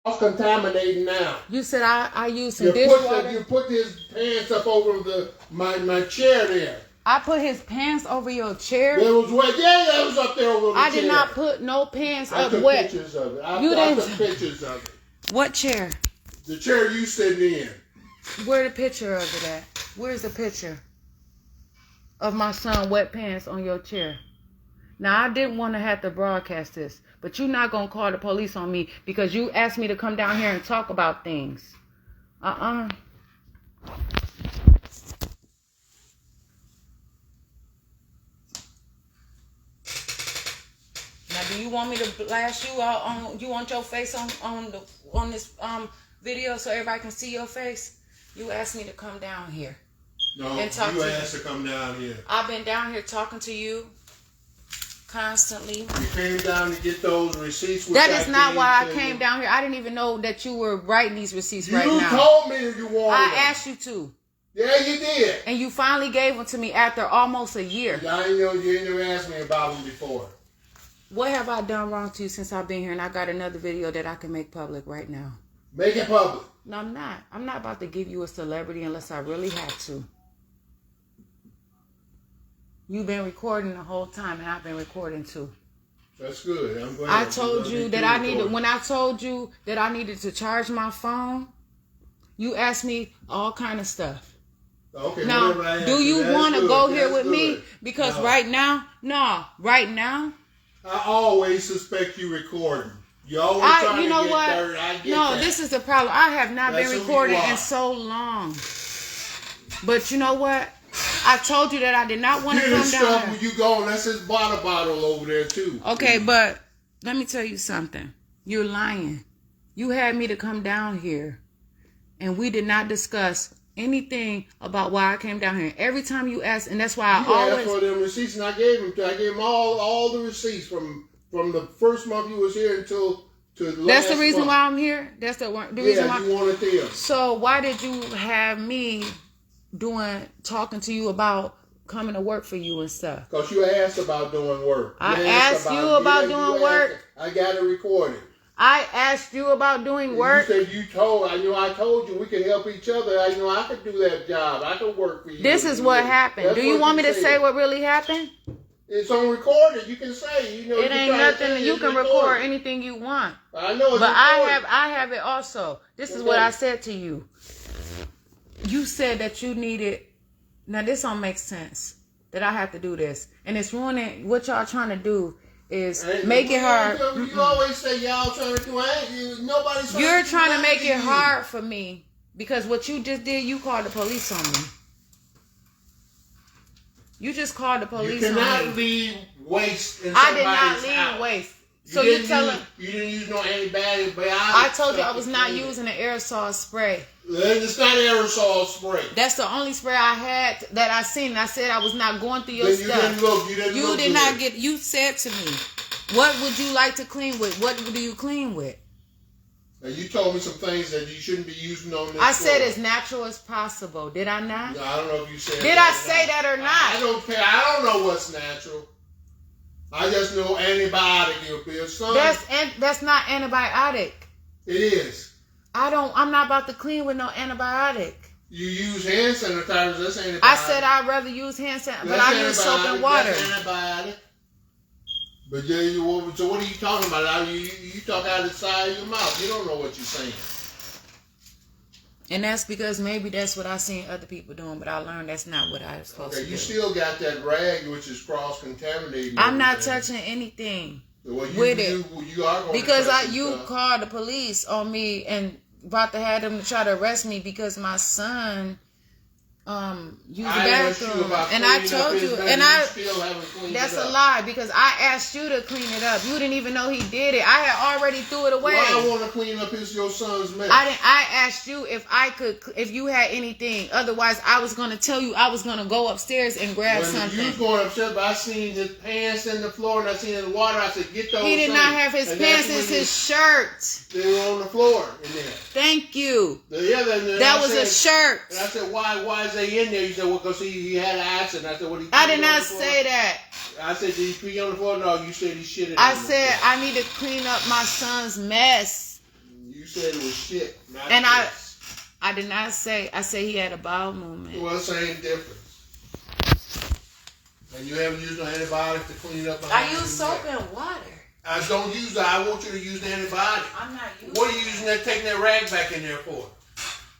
Contaminating now. You said I used some dishwater. You put his pants up over my chair there. I put his pants over your chair. It was wet. Yeah, that was up there over the chair. I did not put no pants up wet. I took pictures of it. I took pictures of it. What chair? The chair you sitting in. Where the picture of it at? Where's the picture of my son wet pants on your chair? Now, I didn't want to have to broadcast this, but you're not going to call the police on me because you asked me to come down here and talk about things. Now, do you want me to blast you out on? You want your face on this video so everybody can see your face? You asked me to come down here. No, and talk you asked to come down here. I've been down here talking to you constantly. You came down to get those receipts. That is not why I came down here. I didn't even know that you were writing these receipts right now. You told me you wanted them. I asked you to. Yeah, you did. And you finally gave them to me after almost a year. I didn't know you never asked me about them before. What have I done wrong to you since I've been here? And I got another video that I can make public right now. Make it public. No, I'm not. I'm not about to give you a celebrity unless I really have to. You've been recording the whole time, and I've been recording too. That's good. I'm glad. I told you that I needed, when I told you that I needed to charge my phone, you asked me all kind of stuff. Okay, now, do you want to go here with me? Because right now, I always suspect you recording. You always trying to get dirt. I get that. This is the problem. I have not been recording in so long. But you know what? I told you that I did not want to come down here. You go, that's his water bottle over there too. Okay, but let me tell you something. You're lying. You had me to come down here, and we did not discuss anything about why I came down here. Every time you ask, and that's why I always asked for them receipts, and I gave them. I gave them all the receipts from the first month you was here until to the last. That's the reason why I'm here. That's the reason why you wanted them. So why did you have me talking to you about coming to work for you and stuff? Because you asked about doing work. I asked you about doing work. I got it recorded. I asked you about doing work. You said I told you we could help each other. I could do that job. I could work for you. This is what happened. Do you want me to say what really happened? It's on recorded. You can say. It ain't nothing. You can record anything you want. I know. But I have it also. This is what I said to you. You said that you needed. Now this don't make sense. That I have to do this, and it's ruining what y'all trying to do. Is make it hard. You always say y'all trying to do. Nobody's. You're trying to make it hard for me because what you just did, you called the police on me. You just called the police on me. You cannot leave waste in I did not somebody's leave house. waste. So you're telling you didn't use no antibiotic. I told you I was not using an aerosol spray. It's not aerosol spray. That's the only spray I had that I seen. I said I was not going through your stuff. You did not get. You said to me, "What would you like to clean with? What do you clean with?" Now you told me some things that you shouldn't be using on this. I said as natural as possible. Did I not? No, I don't know if you said. Did I say that or not? I don't care. I don't know what's natural. I just know antibiotic. That's not antibiotic. It is. I'm not about to clean with no antibiotic. You use hand sanitizer. That's antibiotic. I said I'd rather use hand sanitizer, but I use soap and water. That's antibiotic. But so what are you talking about? You talk out of the side of your mouth. You don't know what you're saying. And that's because maybe that's what I seen other people doing, but I learned that's not what I was supposed to do. You still got that rag, which is cross-contaminating. I'm not touching anything with it. You are going because you called the police on me and about to have them try to arrest me because my son used the bathroom, and I told you, and that's a lie because I asked you to clean it up. You didn't even know he did it. I had already threw it away. Why I want to clean up your son's mess? I asked you if you had anything. Otherwise, I was gonna tell you I was gonna go upstairs and grab something. You was going upstairs, but I seen his pants in the floor and I seen in the water. I said, "Get those." He did not have his pants. It's his shirt. They were on the floor in there. Thank you. That was a shirt. And I said, "Why is they in there?" He said, "Well, because he had an accident." I said, "What?" I did not say that. I said, "Did he pee on the floor?" No, you said he shitted. I said I need to clean up my son's mess. You You said it was shit. And I did not say. I said he had a bowel movement. Well, same difference. And you haven't used no antibiotics to clean up. I use soap and water. I don't use that. I want you to use the antibiotic. I'm not using. What are you using that? Taking that rag back in there for?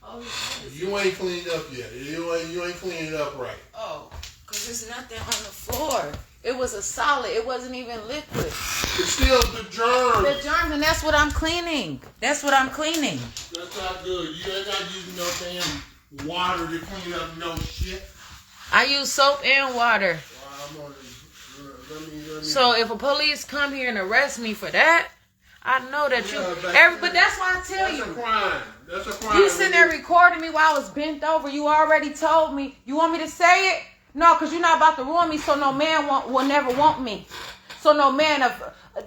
Oh, you ain't cleaned up yet. You ain't cleaned it up right. Oh, because there's nothing on the floor. It was a solid. It wasn't even liquid. It's still the germs. The germs, and that's what I'm cleaning. That's what I'm cleaning. That's not good. You ain't not using no damn water to clean up no shit. I use soap and water. So if a police come here and arrest me for that, I know that but that's why I tell you. That's a crime. That's a crime. You sitting there recording me while I was bent over. You already told me. You want me to say it? No, because you're not about to ruin me, so no man will never want me. So no man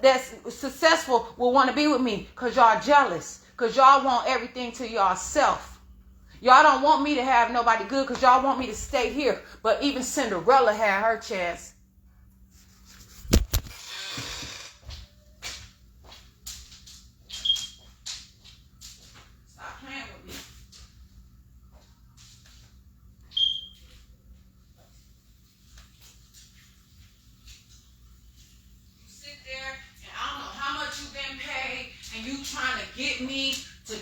that's successful will want to be with me because y'all jealous. Because y'all want everything to yourself. Y'all don't want me to have nobody good because y'all want me to stay here. But even Cinderella had her chance. Stop playing with me. You sit there and I don't know how much you've been paid and you trying to get me to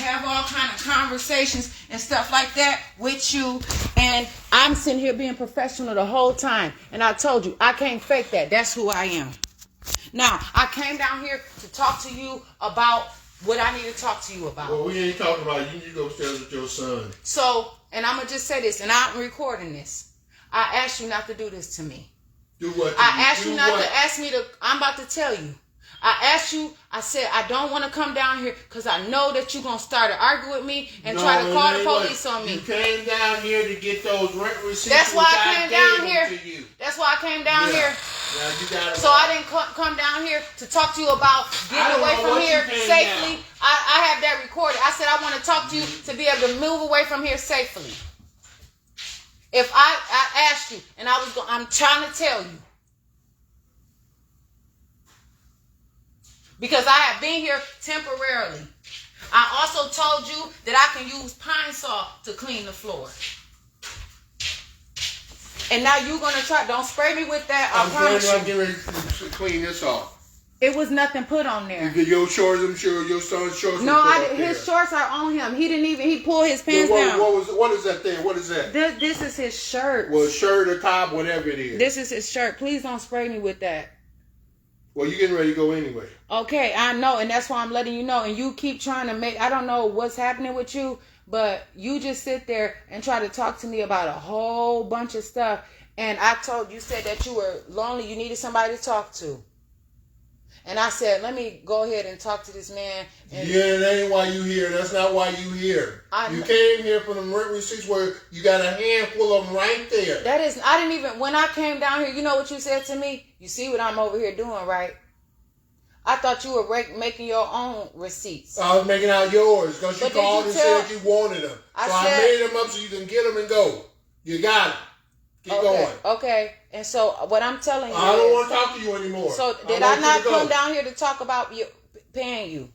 have all kind of conversations and stuff like that with you, and I'm sitting here being professional the whole time, and I told you I can't fake that. That's who I am. Now I came down here to talk to you about what I need to talk to you about. Well, we ain't talking about you. You need to go upstairs with your son. So, and I'm gonna just say this, and I'm recording this. I asked you not to do this to me. Do what? I asked you not to ask me to. I'm about to tell you. I asked you, I said, I don't want to come down here because I know that you're going to start to argue with me and try to call the police on me. You came down here to get those rent receipts. That's why I came down here. That's why I came down here. Yeah, you got it. So I didn't come down here to talk to you about getting away from here safely. I have that recorded. I said I want to talk to you to be able to move away from here safely. If I asked you, and I'm trying to tell you. Because I have been here temporarily. I also told you that I can use pine salt to clean the floor. And now you're going to try. Don't spray me with that. I promise you. I'm getting ready to clean this off. It was nothing put on there. Your shorts, I'm sure your son's shorts. No, his shorts are on him. He pulled his pants down. What is that thing? What is that? This is his shirt. Well, shirt or top, whatever it is. This is his shirt. Please don't spray me with that. Well, you're getting ready to go anyway. Okay, I know, and that's why I'm letting you know. And you keep trying to I don't know what's happening with you, but you just sit there and try to talk to me about a whole bunch of stuff. And you said that you were lonely, you needed somebody to talk to. And I said, let me go ahead and talk to this man. Yeah, that ain't why you here. That's not why you here. You came here for them rent receipts where you got a handful of them right there. When I came down here, you know what you said to me? You see what I'm over here doing, right? I thought you were making your own receipts. I was making out yours because you called and said you wanted them. I made them up so you can get them and go. You got them. Keep going. Okay. And so what I'm telling you I don't want to talk to you anymore. So did I not come down here to talk about paying you?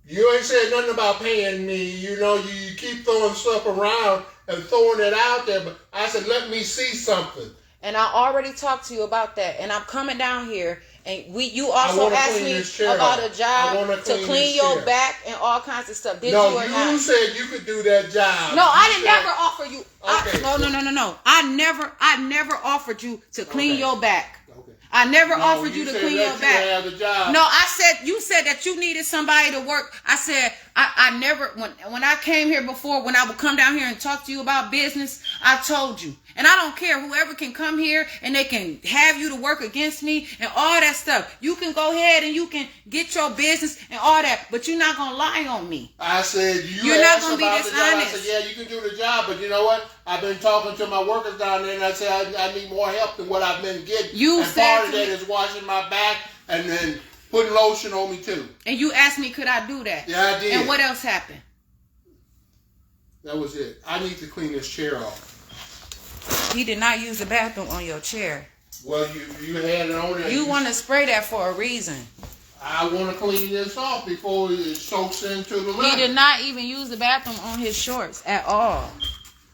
You ain't said nothing about paying me. You know, you keep throwing stuff around and throwing it out there. But I said, let me see something. And I already talked to you about that. And I'm coming down here. And you also asked me about a job to clean your back and all kinds of stuff. Did you or not? No, you said you could do that job. No, I didn't never offer you. Okay. No. I never offered you to clean your back. I never offered you to clean your back. No, you said that you needed somebody to work. I said I never when I came here before, when I would come down here and talk to you about business, I told you. And I don't care, whoever can come here and they can have you to work against me and all that stuff. You can go ahead and you can get your business and all that, but you're not going to lie on me. I said, you're not going to be dishonest. I said, yeah, you can do the job, but you know what? I've been talking to my workers down there and I said, I need more help than what I've been getting. Part of that is washing my back and then putting lotion on me too. And you asked me, could I do that? Yeah, I did. And what else happened? That was it. I need to clean this chair off. He did not use the bathroom on your chair. Well, you had it on there. You want to spray that for a reason. I want to clean this off before it soaks into the leather. He did not even use the bathroom on his shorts at all.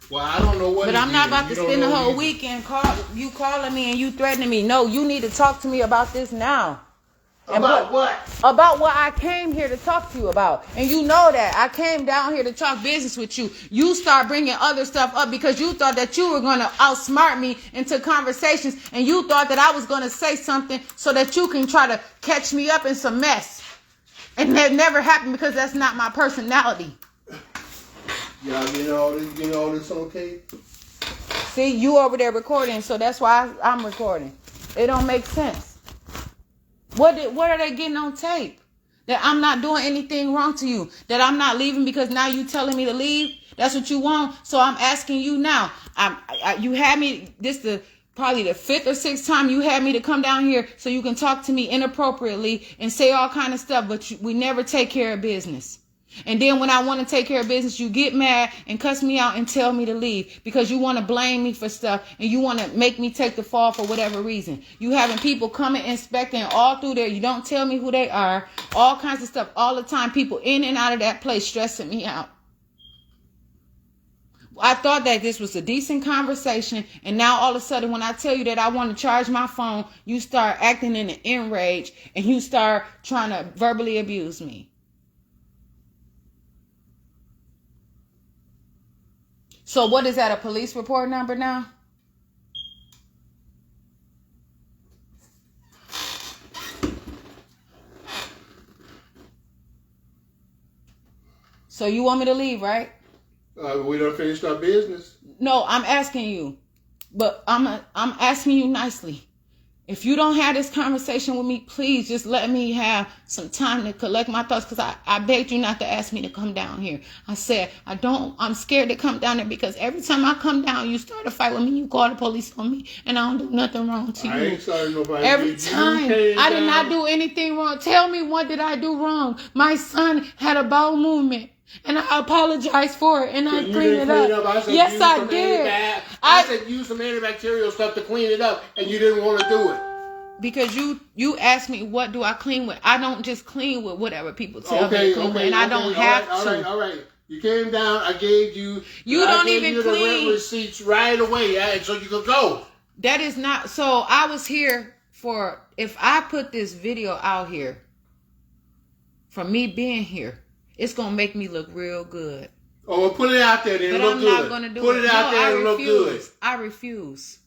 Well, I don't know what. But I'm not about to spend the whole weekend calling me and you threatening me. No, you need to talk to me about this now. About what? About what I came here to talk to you about. And you know that. I came down here to talk business with you. You start bringing other stuff up because you thought that you were going to outsmart me into conversations. And you thought that I was going to say something so that you can try to catch me up in some mess. And that never happened because that's not my personality. Y'all getting all this on tape? See, you over there recording, so that's why I'm recording. It don't make sense. What are they getting on tape? That I'm not doing anything wrong to you. That I'm not leaving because now you telling me to leave. That's what you want. So I'm asking you now. You had me. Probably the 5th or 6th time you had me to come down here so you can talk to me inappropriately and say all kind of stuff. But we never take care of business. And then when I want to take care of business, you get mad and cuss me out and tell me to leave because you want to blame me for stuff and you want to make me take the fall for whatever reason. You having people coming, inspecting all through there. You don't tell me who they are. All kinds of stuff all the time. People in and out of that place stressing me out. I thought that this was a decent conversation. And now all of a sudden when I tell you that I want to charge my phone, you start acting in an enrage and you start trying to verbally abuse me. So what is that, a police report number now? So you want me to leave, right? We done finished our business. No, I'm asking you. But I'm asking you nicely. If you don't have this conversation with me, please just let me have some time to collect my thoughts because I begged you not to ask me to come down here. I said, I'm scared to come down there because every time I come down, you start a fight with me, you call the police on me, and I don't do nothing wrong to you. I ain't sorry nobody. Every time. I did not do anything wrong. Tell me, what did I do wrong? My son had a bowel movement. And I apologize for it, and I cleaned it up. Yes, I did. I said use some antibacterial stuff to clean it up, and you didn't want to do it. Because you asked me, what do I clean with? I don't just clean with whatever people tell me to clean with, and I don't have to. All right. You came down, I gave you... You don't even clean. The rent receipts right away, so you could go. That is not... So I was here for... If I put this video out here, from me being here, it's going to make me look real good. Oh, well, put it out there then. But look I'm good. Not going to do put it out there and look good. I refuse.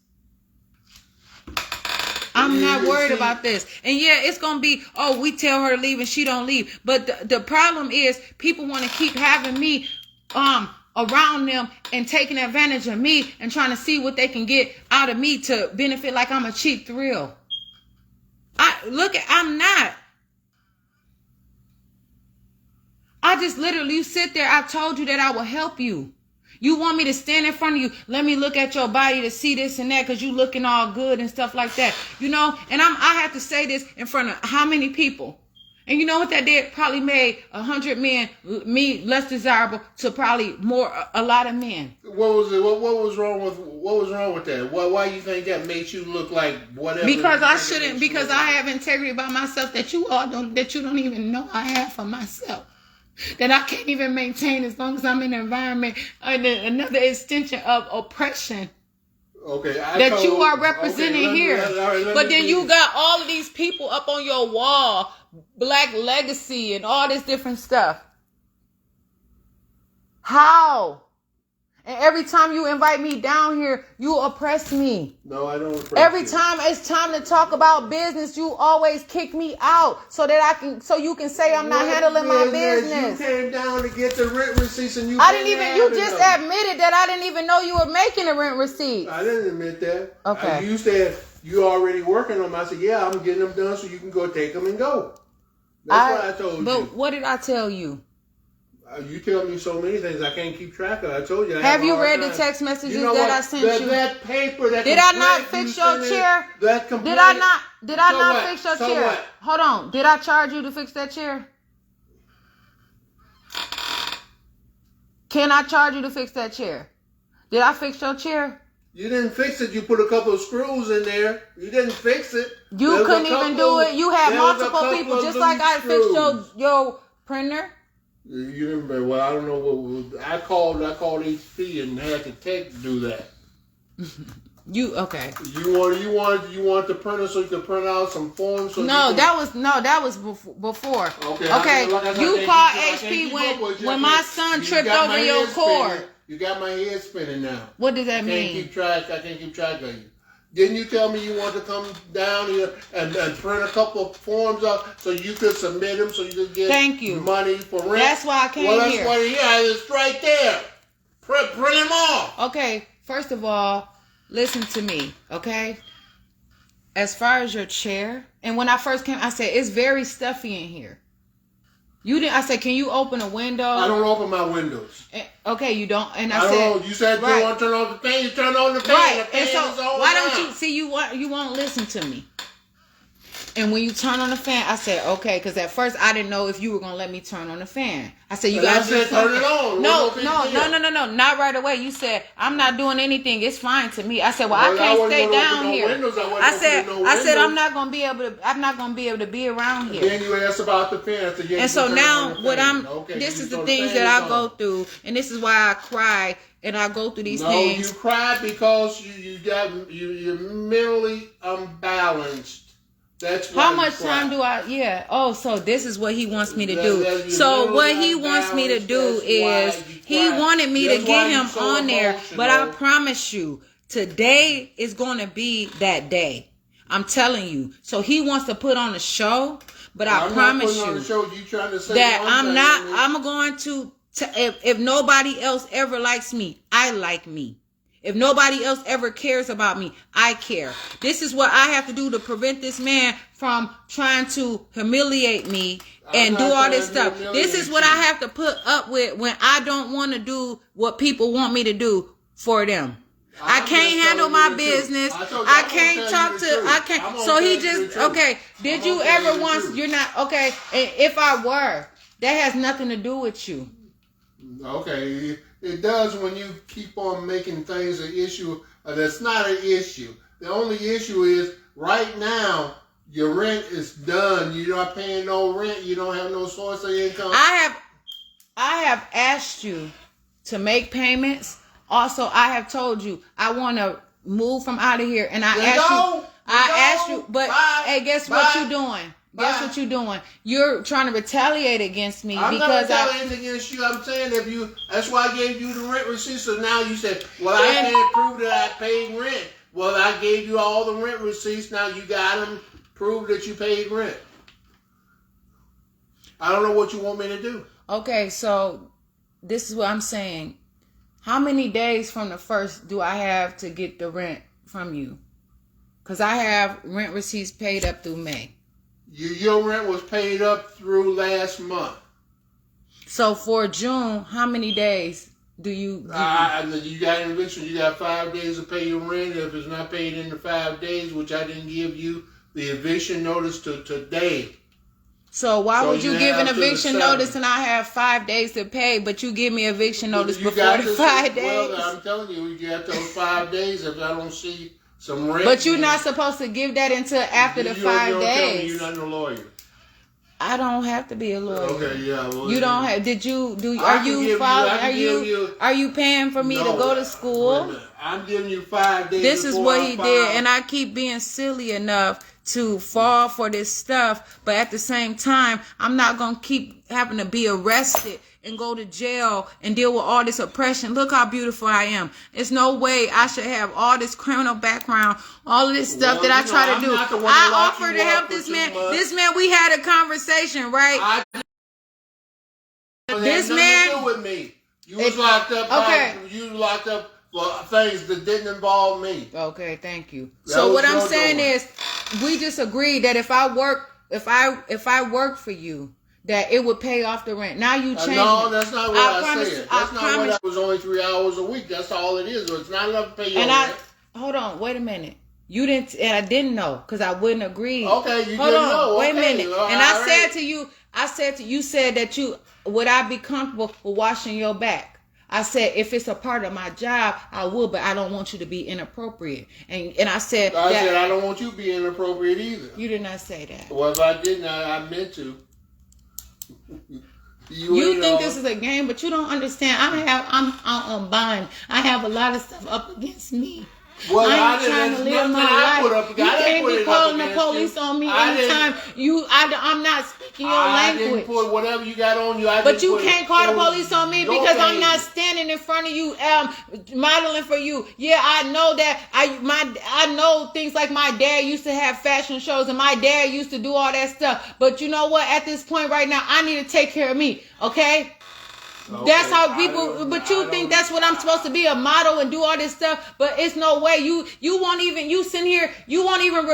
I'm not worried about this. And yeah, it's going to be, we tell her to leave and she don't leave. But the problem is people want to keep having me around them and taking advantage of me and trying to see what they can get out of me to benefit like I'm a cheap thrill. I'm not. I just literally, you sit there, I told you that I will help you. You want me to stand in front of you, let me look at your body to see this and that because you looking all good and stuff like that. You know, and I have to say this in front of how many people? And you know what that did? Probably made 100 men, me less desirable to probably a lot of men. What was it? What was wrong with that? Why you think that made you look like whatever? Because I shouldn't, because I have integrity about myself that you don't even know I have for myself. That I can't even maintain as long as I'm in an environment, another extension of oppression. Okay, that you are representing here. But then you got all of these people up on your wall, Black Legacy and all this different stuff. How? And every time you invite me down here, you oppress me. No, I don't oppress Every you. time it's time to talk about business, you always kick me out so you can say I'm not handling my business. You came down to get the rent receipts and you just admitted that I didn't even know you were making a rent receipt. I didn't admit that. Okay. You said you already working on them. I said, yeah, I'm getting them done so you can go take them and go. That's what I told you. But what did I tell you? You tell me so many things I can't keep track of. I told you. Have you read the text messages that I sent you? That paper. Did I not fix your chair? Did I not fix your chair? What? Hold on. Did I charge you to fix that chair? Can I charge you to fix that chair? Did I fix your chair? You didn't fix it. You put a couple of screws in there. You didn't fix it. You couldn't even do it. You had multiple people, just like I fixed your printer. You remember? Well, I don't know what I called HP and had the tech do that. Okay? You want the printer so you can print out some forms. So that was before. Okay. Like you called HP when my son tripped over your cord. You got my head spinning now. What does that mean? I can't keep track of you. Didn't you tell me you want to come down here and print a couple of forms up so you could submit them so you could get money for rent? That's why I came here. That's why it's right there. Print them off. Okay, first of all, listen to me, okay? As far as your chair, and when I first came, I said, it's very stuffy in here. I said, can you open a window? I don't open my windows. Okay, you don't. And I said, you said you want to turn on the fan. You turn on the fan. Right. The fan and so is on why don't you see? You won't listen to me. And when you turn on the fan, I said, okay, because at first I didn't know if you were going to let me turn on the fan. I said, you got to turn it on. No, not right away. You said, I'm not doing anything. It's fine to me. I said, well, I can't stay down here. I said, I'm not going to be able to be around here. And then you asked about the fan. And so now this is the things that I go through, and this is why I cry. And I go through these things. No, you cry because you're mentally unbalanced. That's why. How much time do I? Yeah. Oh, so this is what he wants me to do. So what he wants me to do is he wanted me to get him on there, but I promise you, today is going to be that day. I'm telling you. So he wants to put on a show, but I promise you that I'm going to. If nobody else ever likes me, I like me. If nobody else ever cares about me, I care. This is what I have to do to prevent this man from trying to humiliate me and do all this stuff. This is what I have to put up with when I don't want to do what people want me to do for them. I can't handle my business. I can't talk to, I can't. So he just, okay, did you ever once, you're not, okay, if I were, that has nothing to do with you. Okay, it does when you keep on making things an issue that's not an issue. The only issue is right now your rent is done. You're not paying no rent. You don't have no source of income. I have asked you to make payments. Also, I have told you I want to move from out of here, and I asked you, but hey, guess what you're doing? Guess what you're doing? You're trying to retaliate against me because I'm not retaliating against you. I'm saying that's why I gave you the rent receipt. So now you said, well, I can't prove that I paid rent. Well, I gave you all the rent receipts. Now you got them. Prove that you paid rent. I don't know what you want me to do. Okay, so this is what I'm saying. How many days from the 1st do I have to get the rent from you? Because I have rent receipts paid up through May. Your rent was paid up through last month. So for June, how many days do you? You got an eviction. You got 5 days to pay your rent. If it's not paid in the 5 days, which I didn't give you the eviction notice to today. So why would you give an eviction notice and I have 5 days to pay, but you give me eviction notice before the 5 days? Well, I'm telling you, you got those 5 days. If I don't see some rent, but you're not supposed to give that until after the 5 days. You're not a lawyer. I don't have to be a lawyer. Okay, yeah. Well, you don't have. Did you do? Are you paying for me to go to school? I'm giving you 5 days. This is what he did, and I keep being silly enough to fall for this stuff, but at the same time, I'm not gonna keep having to be arrested and go to jail and deal with all this oppression. Look how beautiful I am. There's no way I should have all this criminal background, all of this stuff that I try to do. I offer to help this man. This man, we had a conversation, right? This man to do with me. You was locked up. Okay. You locked up for things that didn't involve me. Okay, thank you. So what I'm saying is, we just agreed that if I work for you, that it would pay off the rent. Now you change. No, that's not what I said. That's not what I was. Only 3 hours a week. That's all it is. It's not enough to pay your rent. Hold on, wait a minute. You didn't, and I didn't know because I wouldn't agree. Okay, you didn't know. Wait a minute. And I said to you, you said that would I be comfortable with washing your back? I said, if it's a part of my job, I will, but I don't want you to be inappropriate. And I said, I don't want you to be inappropriate either. You did not say that. Well, if I didn't, I meant to. You think this is a game, but you don't understand. I'm on bond. I have a lot of stuff up against me. Well, I'm trying to live my life. You can't be calling the police on me anytime. I'm not speaking your language. I didn't put whatever you got on you. But you can't call the police on me because I'm not standing in front of you, modeling for you. Yeah, I know that. I know things like my dad used to have fashion shows and my dad used to do all that stuff. But you know what? At this point right now, I need to take care of me. Okay? That's how people, but you think that's what I'm supposed to be, a model and do all this stuff, but it's no way. You won't even, you sitting here, you won't even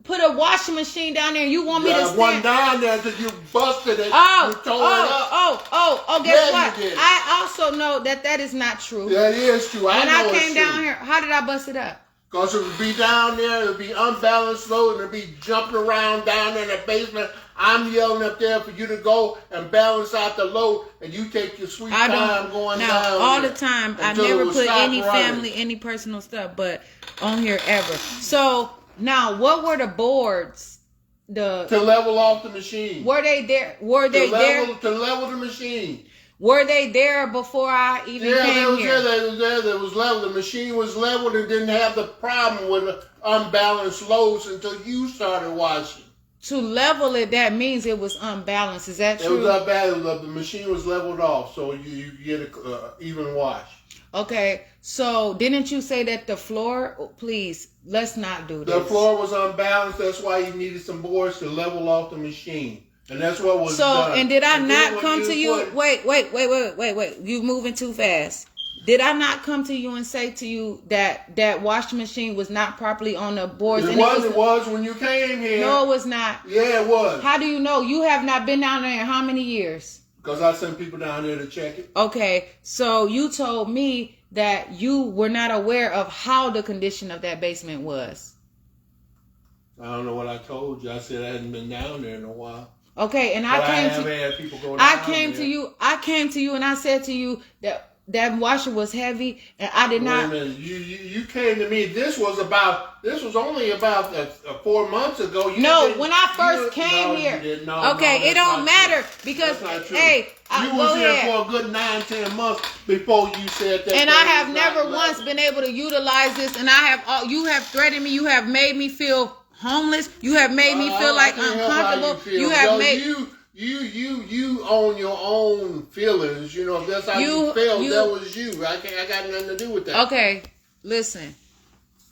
put a washing machine down there and you want me to stand. One down there until you busted it, you tore it up. Guess what? I also know that is not true. That is true. When I came down here, how did I bust it up? Because it would be down there, it would be unbalanced load, and it would be jumping around down there in the basement. I'm yelling up there for you to go and balance out the load, and you take your sweet time going down. All the time. I never put any family, any personal stuff, but on here ever. So now, what were the boards? To level off the machine. Were they there? Were they there to level the machine? Were they there before I even came here? They was there. They was level. The machine was leveled and didn't have the problem with unbalanced loads until you started washing. To level it, that means it was unbalanced. Is that true? It was unbalanced. The machine was leveled off, so you get an even wash. Okay, so didn't you say that the floor? Oh, please, let's not do this. The floor was unbalanced. That's why you needed some boards to level off the machine. And that's what was done. So, and did I not come to you? Wait. You're moving too fast. Did I not come to you and say to you that washing machine was not properly on the boards? It was when you came here. No, it was not. Yeah, it was. How do you know? You have not been down there in how many years? Because I sent people down there to check it. Okay, so you told me that you were not aware of how the condition of that basement was. I don't know what I told you. I said I hadn't been down there in a while. Okay, and I came to you and I said to you that washer was heavy and I did not. Wait a minute. You came to me. This was only about 4 months ago. When I first came here. It don't matter because hey, you was here for a good 9-10 months before you said that. And I have never once been able to utilize this. And you have threatened me. You have made me feel homeless. You have made me feel like uncomfortable. You have made you own your own feelings. You know, if that's how you felt, that was you. I got nothing to do with that. Okay, listen.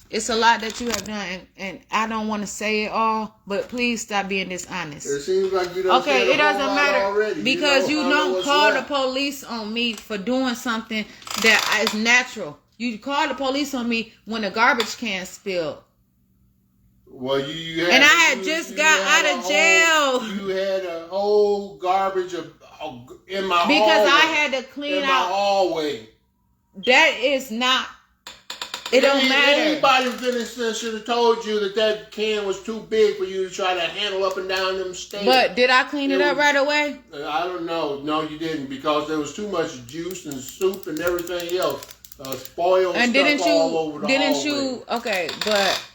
It's a lot that you have done, and I don't want to say it all, but please stop being dishonest. It seems like you don't. Okay, it doesn't matter already. Because you don't call the police on me for doing something that is natural. You call the police on me when a garbage can spilled. Well, you had, and I had just got out of jail. You had a whole garbage in my hallway. Because I had to clean out. My hallway. That is not. It don't matter. Anybody finished should have told you that can was too big for you to try to handle up and down them stairs. But did I clean it up right away? I don't know. No, you didn't, because there was too much juice and soup and everything else. Spoiled and stuff all over the hallway. Okay, but.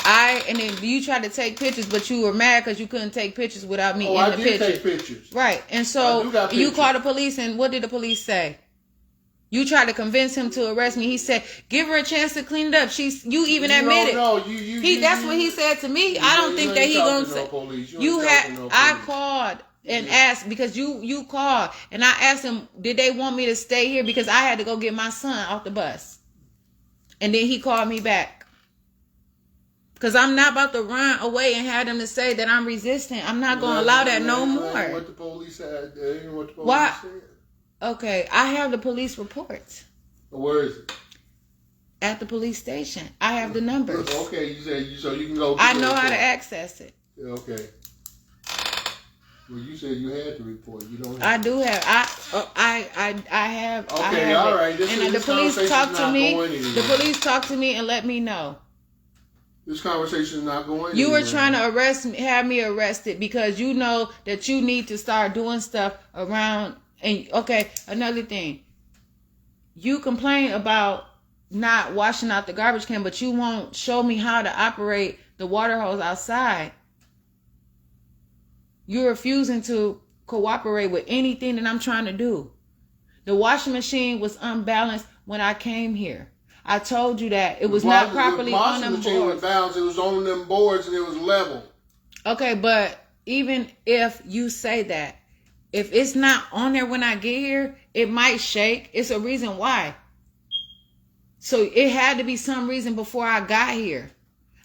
And then you tried to take pictures, but you were mad because you couldn't take pictures without me in the picture. I did take pictures. Right. And so you called the police, and what did the police say? You tried to convince him to arrest me. He said, give her a chance to clean it up. You even admitted. No, that's what he said to me. I don't think that he gonna say. I called and asked, because you called, and I asked him, did they want me to stay here? Because I had to go get my son off the bus. And then he called me back. Because I'm not about to run away and have them to say that I'm resistant. I'm not going to allow that no more. What the police said. Why? Okay, I have the police reports. Where is it? At the police station. I have the numbers. Okay, you said so you can go. I know how to access it. Okay. Well, you said you had the report. You don't. I do have. I have. Okay, all right. And the police talked to me. The police talked to me and let me know. This conversation is not going. You were trying to have me arrested because you know that you need to start doing stuff around And okay, another thing. You complain about not washing out the garbage can, but you won't show me how to operate the water hose outside. You're refusing to cooperate with anything that I'm trying to do. The washing machine was unbalanced when I came here. I told you that it was not properly on them boards. The washing machine was balanced. It was on them boards and it was level. Okay, but even if you say that, if it's not on there when I get here, it might shake. It's a reason why. So it had to be some reason before I got here.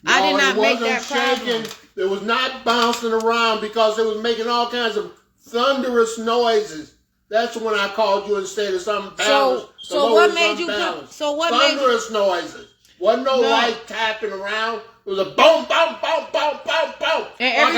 No, I did not make that problem. It was not bouncing around because it was making all kinds of thunderous noises. That's when I called you and said it's unbalanced. So what made you thunderous noises? Wasn't no light tapping around. It was a boom, boom, boom, boom, boom, boom. And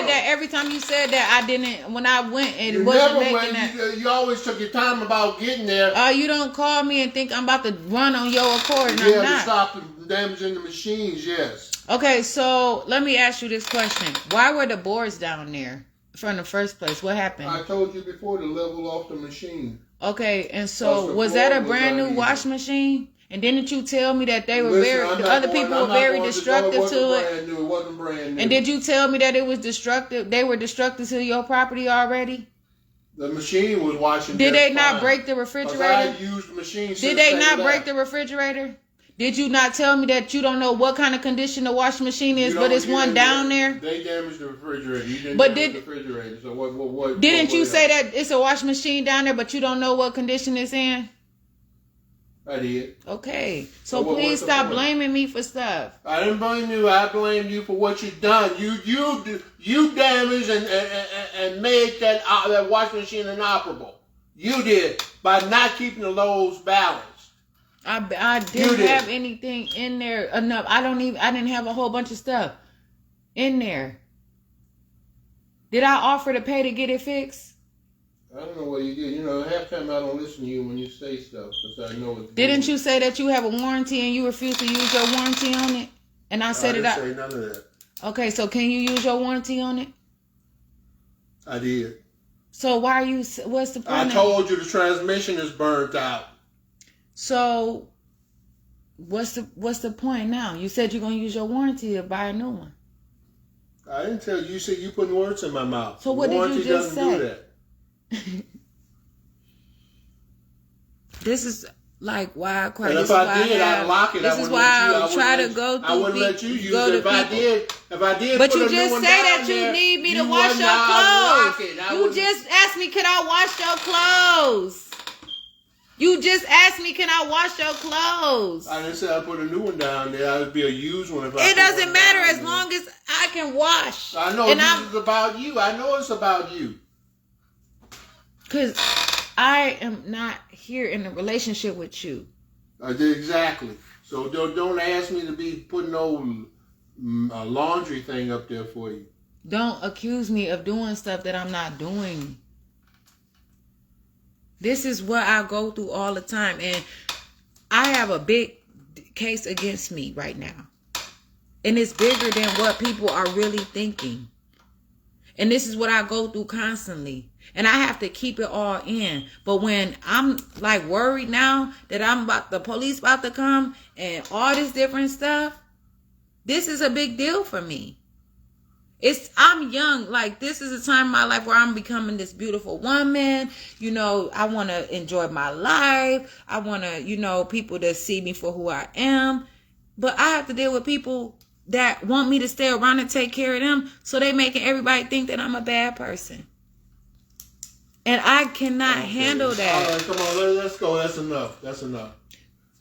every time you said that, I didn't. When I went, it wasn't making that. You always took your time about getting there. You don't call me and think I'm about to run on your accord. And yeah, I'm not. To stop damaging the machines. Yes. Okay, so let me ask you this question: why were the boards down there from the first place? What happened? I told you before to level off the machine. Okay, and so was that a brand new wash machine? And didn't you tell me that they were other people were very destructive to it? It wasn't brand new. And did you tell me that it was destructive? They were destructive to your property already? The machine was washing. Did they not break the refrigerator? I used the machine. Did they not break the refrigerator? Did you not tell me that you don't know what kind of condition the washing machine is, but it's one down there? They damaged the refrigerator. You didn't damage the refrigerator. So what? Didn't you say that it's a washing machine down there, but you don't know what condition it's in? I did. Okay. So please stop blaming me for stuff. I didn't blame you. I blamed you for what you done. You damaged and made that washing machine inoperable. You did by not keeping the loads balanced. I didn't have anything in there enough. I didn't have a whole bunch of stuff in there. Did I offer to pay to get it fixed? I don't know what you did. Half time I don't listen to you when you say stuff because I know it's. Didn't you say that you have a warranty and you refuse to use your warranty on it? And I said I didn't say none of that. Okay, so can you use your warranty on it? I did. So why are you? What's the point? I told you the transmission is burnt out. So, what's the point now? You said you're gonna use your warranty to buy a new one. I didn't tell you. You said you putting words in my mouth. So what did you just say? Do that. This is like why I cry. And if I did, I'd lock it. This is why I try to go through. I wouldn't let you use it. If I did, but you just say that you need me to wash your clothes. You just asked me, can I wash your clothes? You just asked me, can I wash your clothes? I didn't say I put a new one down there. It'd be a used one. It doesn't matter as long as I can wash. I know this is about you. I know it's about you. Because I am not here in a relationship with you. I did exactly. So don't ask me to be putting no laundry thing up there for you. Don't accuse me of doing stuff that I'm not doing. This is what I go through all the time. And I have a big case against me right now. And it's bigger than what people are really thinking. And this is what I go through constantly. And I have to keep it all in. But when I'm like worried now that the police about to come and all this different stuff, this is a big deal for me. I'm young. Like, this is a time in my life where I'm becoming this beautiful woman. I want to enjoy my life. I want to, people to see me for who I am. But I have to deal with people that want me to stay around and take care of them. So they making everybody think that I'm a bad person. And I cannot handle that. All right, come on, let's go. That's enough.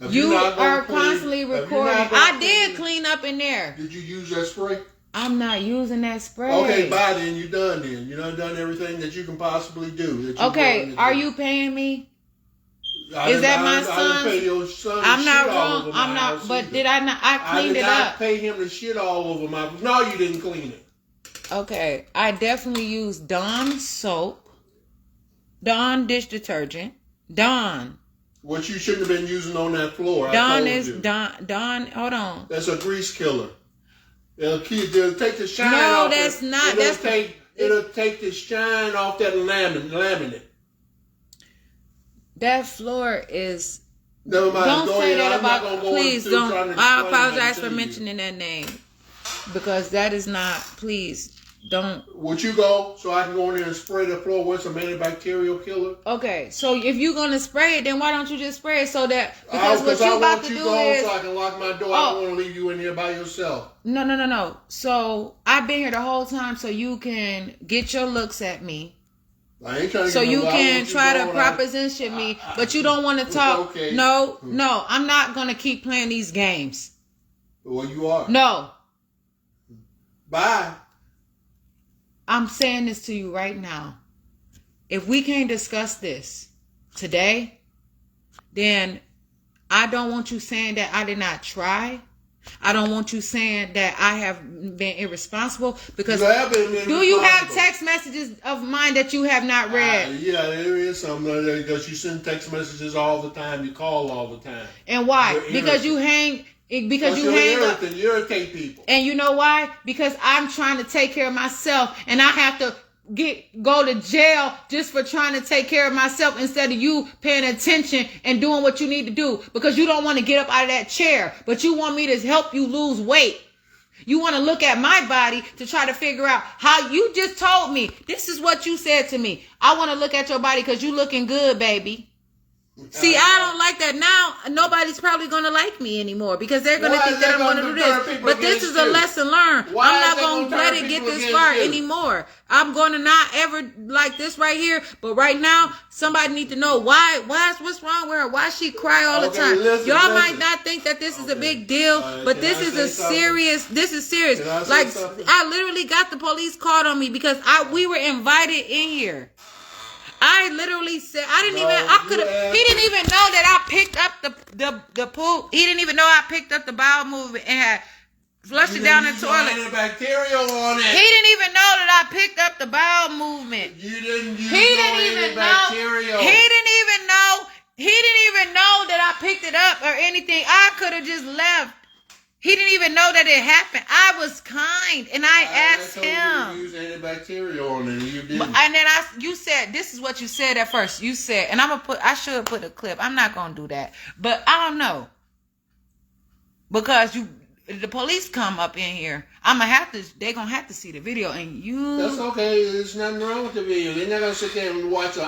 You are constantly recording. I did clean up in there. Did you use that spray? I'm not using that spray. Okay, bye then. You're done then. You done everything that you can possibly do. Okay, are you paying me? Is that my son? I didn't pay your son. I'm not wrong. I'm not. But did I not? I cleaned it up. I did not pay him the shit all over my. No, you didn't clean it. Okay, I definitely used Dawn soap, Dawn dish detergent, Dawn. What you shouldn't have been using on that floor. Dawn is Dawn. Hold on. That's a grease killer. They'll take the shine off. No, that's not. It'll take the shine off that laminate. That floor is. Never mind. Don't say ahead. that about. Please don't. I apologize for mentioning that name because that is not. Please don't. Would you go so I can go in there and spray the floor with some antibacterial killer? Okay, so if you're gonna spray it, then why don't you just spray it so that because what you about to do is so I can lock my door. I don't want to leave you in here by yourself. No. So I've been here the whole time so you can get your looks at me. I ain't trying to so you can try to proposition me, but you don't want to talk. Okay. No, I'm not gonna keep playing these games. Well, you are. No. Bye. I'm saying this to you right now. If we can't discuss this today, then I don't want you saying that I did not try. I don't want you saying that I have been irresponsible because do you have text messages of mine that you have not read? Yeah, there is something there because you send text messages all the time. You call all the time. And why? Because you hang. Because you hang up. You irritate people. And you know why? Because I'm trying to take care of myself and I have to go to jail just for trying to take care of myself instead of you paying attention and doing what you need to do because you don't want to get up out of that chair, but you want me to help you lose weight. You want to look at my body to try to figure out how you just told me. This is what you said to me. I want to look at your body because you looking good, baby. See, I don't like that now. Nobody's probably going to like me anymore because they're going to think that I'm going to do this. But this is a lesson learned. I'm not going to let it get this far anymore. I'm going to not ever like this right here. But right now, somebody need to know what's wrong with her? Why she cry all the time? Y'all might not think that this is a big deal, but this is serious. Like, I literally got the police called on me because we were invited in here. I literally said he didn't even know that I picked up the poop. He didn't even know I picked up the bowel movement and had flushed it down the toilet. Bacterial on it. He didn't even know that I picked up the bowel movement. You didn't use antibacterial. He didn't even know that I picked it up or anything. I could have just left. He didn't even know that it happened. I was kind, and I asked him. You use antibacterial on it, and you didn't. And then you said, this is what you said at first. You said, and I should put a clip. I'm not gonna do that, but I don't know because the police come up in here. They're gonna have to see the video, and you. That's okay. There's nothing wrong with the video. They're not gonna sit there and watch an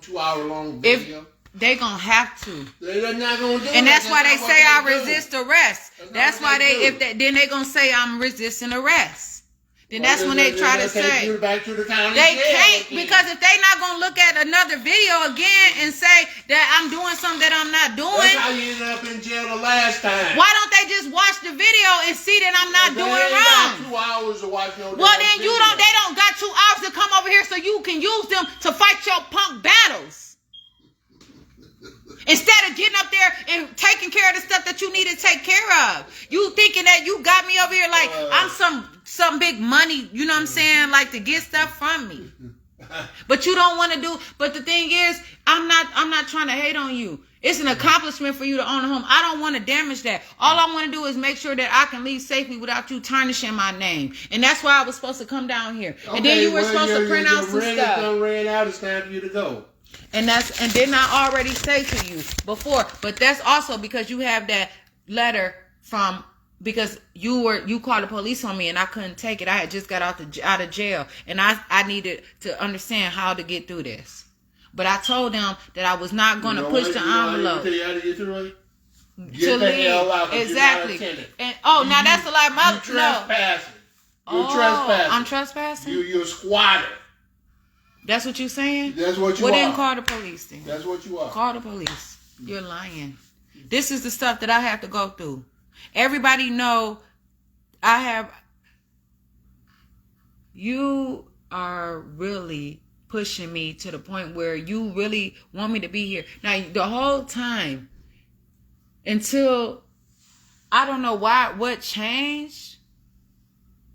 2 hour long video. They're going to have to. They're not going to do it. And that's why they say I resist arrest. That's why then they're going to say I'm resisting arrest. Then that's when they try to say. You back to the county they can't because if they're not going to look at another video again and say that I'm doing something that I'm not doing. That's how you ended up in jail the last time. Why don't they just watch the video and see that I'm not doing wrong? 2 hours to watch no. Well, then they don't got 2 hours to come over here so you can use them to fight your punk battles. Instead of getting up there and taking care of the stuff that you need to take care of. You thinking that you got me over here like I'm some big money, you know what I'm saying? Like to get stuff from me. But you don't want to do. But the thing is, I'm not trying to hate on you. It's an accomplishment for you to own a home. I don't want to damage that. All I want to do is make sure that I can leave safely without you tarnishing my name. And that's why I was supposed to come down here. Okay, and then you were supposed to print out some stuff. Ran out. It's time for you to go. And didn't I already say to you before? But that's also because you have that letter because you called the police on me and I couldn't take it. I had just got out of jail and I needed to understand how to get through this. But I told them that I was not going to push the envelope. Get the hell out. Exactly. And now that's a lie. You're trespassing. You're trespassing. I'm trespassing. You're a squatter. That's what you're saying? That's what you are. Well, then call the police then. That's what you are. Call the police. You're lying. This is the stuff that I have to go through. Everybody know you are really pushing me to the point where you really want me to be here. Now, the whole time until I don't know what changed.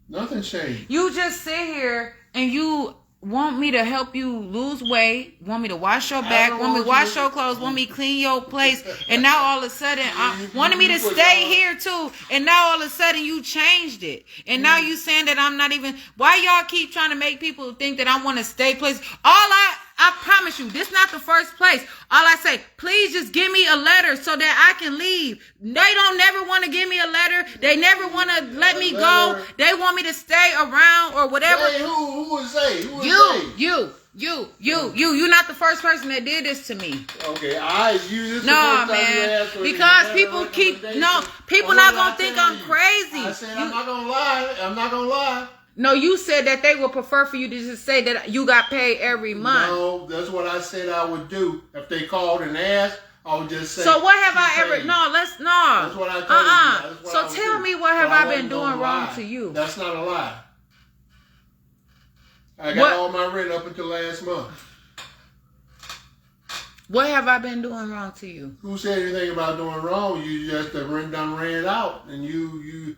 Nothing changed. You just sit here and you want me to help you lose weight, want me to wash your back, want me to wash your clothes, want me to clean your place, and now all of a sudden wanted me to stay here too, and now all of a sudden you changed it, and now you saying that I'm not even. Why y'all keep trying to make people think that I want to stay place? I I promise you, this is not the first place. All I say, please just give me a letter so that I can leave. They don't never want to give me a letter. They never want to let me go. They want me to stay around or whatever. Hey, who would say? Who would say? You not the first person that did this to me. Okay, you. No, man, because people people not gonna think I'm crazy. I said I'm not gonna lie. No, you said that they would prefer for you to just say that you got paid every month. No, that's what I said I would do. If they called and asked, I would just say. So what have I ever? No. That's what I told you. So tell me, what have I been doing wrong to you? That's not a lie. I got all my rent up until last month. What have I been doing wrong to you? Who said anything about doing wrong? You just the rent done ran out, and you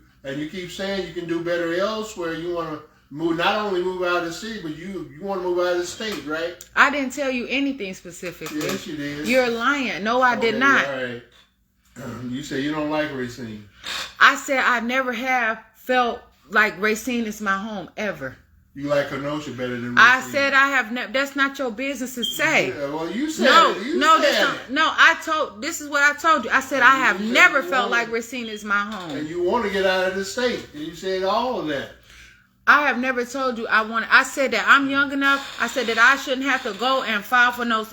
keep saying you can do better elsewhere. You want to move, not only move out of the city, but you want to move out of the state, right? I didn't tell you anything specifically. Yes, you did. You're lying. No, I did not. All right. You say you don't like Racine. I said I never have felt like Racine is my home ever. You like Kenosha better than Racine. I said I have never. That's not your business to say. Yeah, well, you said no, it. This is what I told you. I said I have never felt like Racine is my home. And you want to get out of the state. And you said all of that. I have never told you I want. I said that I'm young enough. I said that I shouldn't have to go and file for no.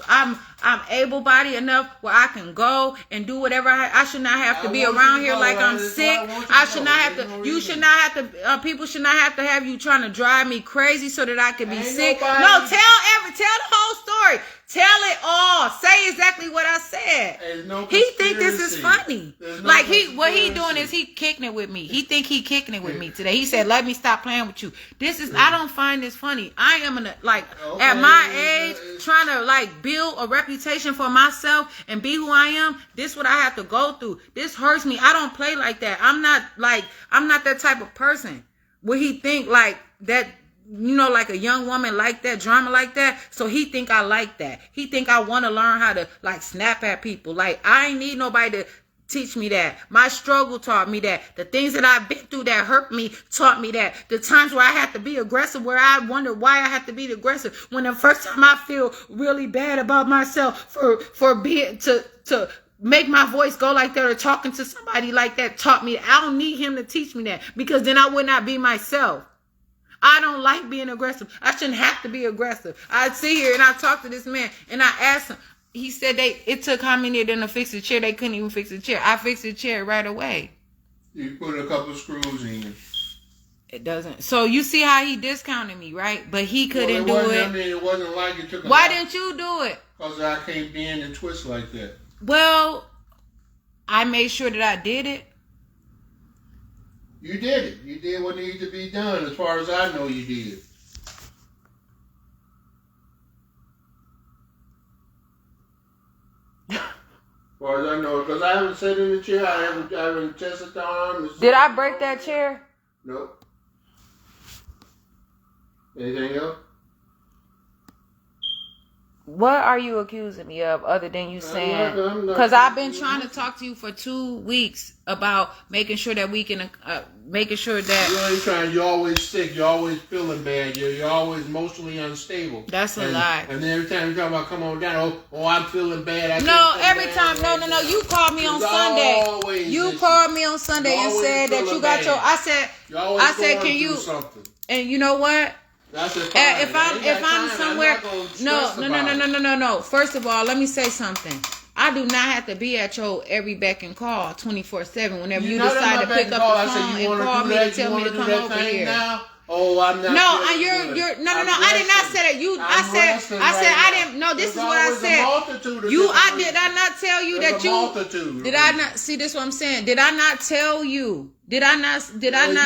I'm able-bodied enough where I can go and do whatever. I should not have to be around here like I'm sick. I should not have to. You should not have to. People should not have to have you trying to drive me crazy so that I can be sick. No, tell the whole story. Tell it all. Say exactly what I said. He think this is funny. Like what he doing is he kicking it with me. He think he kicking it with me today. He said, "Let me stop playing with you." This is. I don't find this funny. I am at my age trying to build a reputation for myself and be who I am. This is what I have to go through. This hurts me. I don't play like that. I'm not that type of person where he think like that. Like a young woman like that, drama like that. So he think I like that. He think I want to learn how to snap at people. Like I ain't need nobody to teach me that. My struggle taught me that. The things that I've been through that hurt me taught me that. The times where I had to be aggressive, where I wonder why I have to be aggressive. When the first time I feel really bad about myself for being to make my voice go like that or talking to somebody like that taught me. I don't need him to teach me that because then I would not be myself. I don't like being aggressive. I shouldn't have to be aggressive. I sit here and I talk to this man and I asked him. He said it took how many of them to fix the chair? They couldn't even fix the chair. I fixed the chair right away. You put a couple of screws in. It doesn't. So you see how he discounted me, right? But he couldn't do it. I mean, it wasn't like it took a Why didn't you do it? Because I can't bend and twist like that. Well, I made sure that I did it. You did it. You did what needed to be done, as far as I know you did. As far as I know, because I haven't sat in the chair, I haven't tested the arm. Did I break that chair? Nope. Anything else? What are you accusing me of other than you saying? Because I've been trying to talk to you for 2 weeks about making sure that we can, making sure that... You ain't trying, you're always sick, you're always feeling bad, you're always emotionally unstable. That's a lie. And then every time you talk about come on down, I'm feeling bad. Every time, no, you called me on Sunday. You called me on Sunday and said that you got your... I said, can you... Something. And you know what? If I'm somewhere, no. First of all, let me say something. I do not have to be at your every beck and call 24/7 whenever you decide to pick up the phone and call me to tell me to come over here. Now? Oh, I'm not. No, you're no. I did not say that. I said I didn't. No, this is what I said. Did I not tell you that you? Did I not see this? What I'm saying? Did I not tell you? Did I not?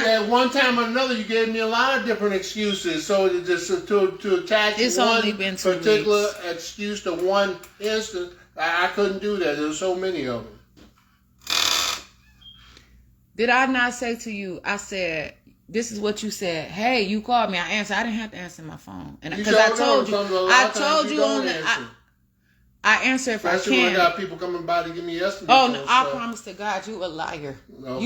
At one time or another, you gave me a lot of different excuses. So to attach one particular excuse to one instance, I couldn't do that. There were so many of them. Did I not say to you? I said, this is what you said. Hey, you called me. I answered. I didn't have to answer my phone, and because I told you on the. I answer if I can. When I got people coming by to give me estimates. Oh, no, I promise to God, you a liar. Okay.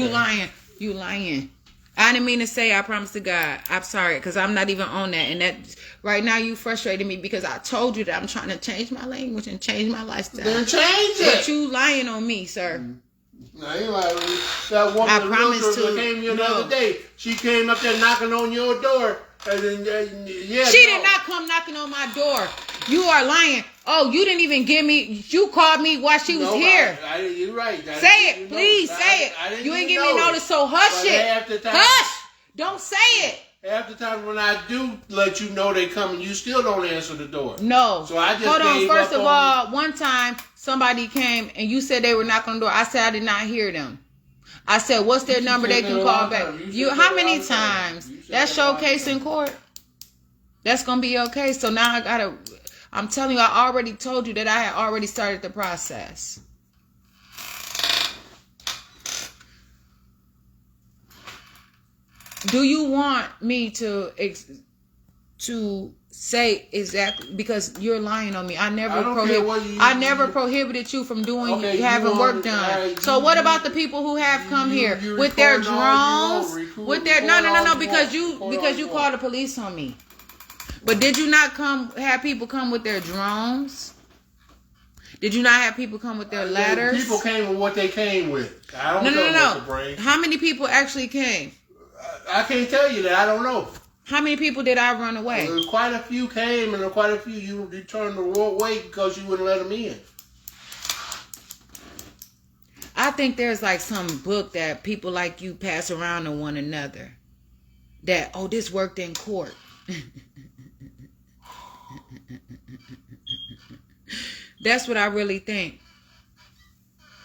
You lying. I didn't mean to say I promise to God. I'm sorry, because I'm not even on that. And that right now you frustrated me because I told you that I'm trying to change my language and change my lifestyle. Then change it. But you lying on me, sir. I ain't lying on you. That woman I promise to. that came here the other day, she came up there knocking on your door. And then, she did not come knocking on my door. You are lying. Oh, you didn't even give me. You called me while she was here. You're right. Say it, please. Say it. You ain't give me notice, so hush it. Hush. Don't say it. Half the time when I do let you know they coming, you still don't answer the door. No. So I just hold on. First of all, one time somebody came and you said they were knocking on the door. I said I did not hear them. I said, what's their number they can call back? How many times? That's your case in court. That's going to be your case. So now I'm telling you, I already told you that I had already started the process. Do you want me to say exactly, because you're lying on me? I never prohibited you from doing having work done. Right, so what about the people who have come here with their drones? Because you called the police on me. But did you not have people come with their drones? Did you not have people come with their ladders? People came with what they came with. I don't know what to bring. How many people actually came? I can't tell you that. I don't know. How many people did I run away? Quite a few came, and quite a few you turned away because you wouldn't let them in. I think there's like some book that people like you pass around to one another. That, oh, this worked in court. That's what I really think.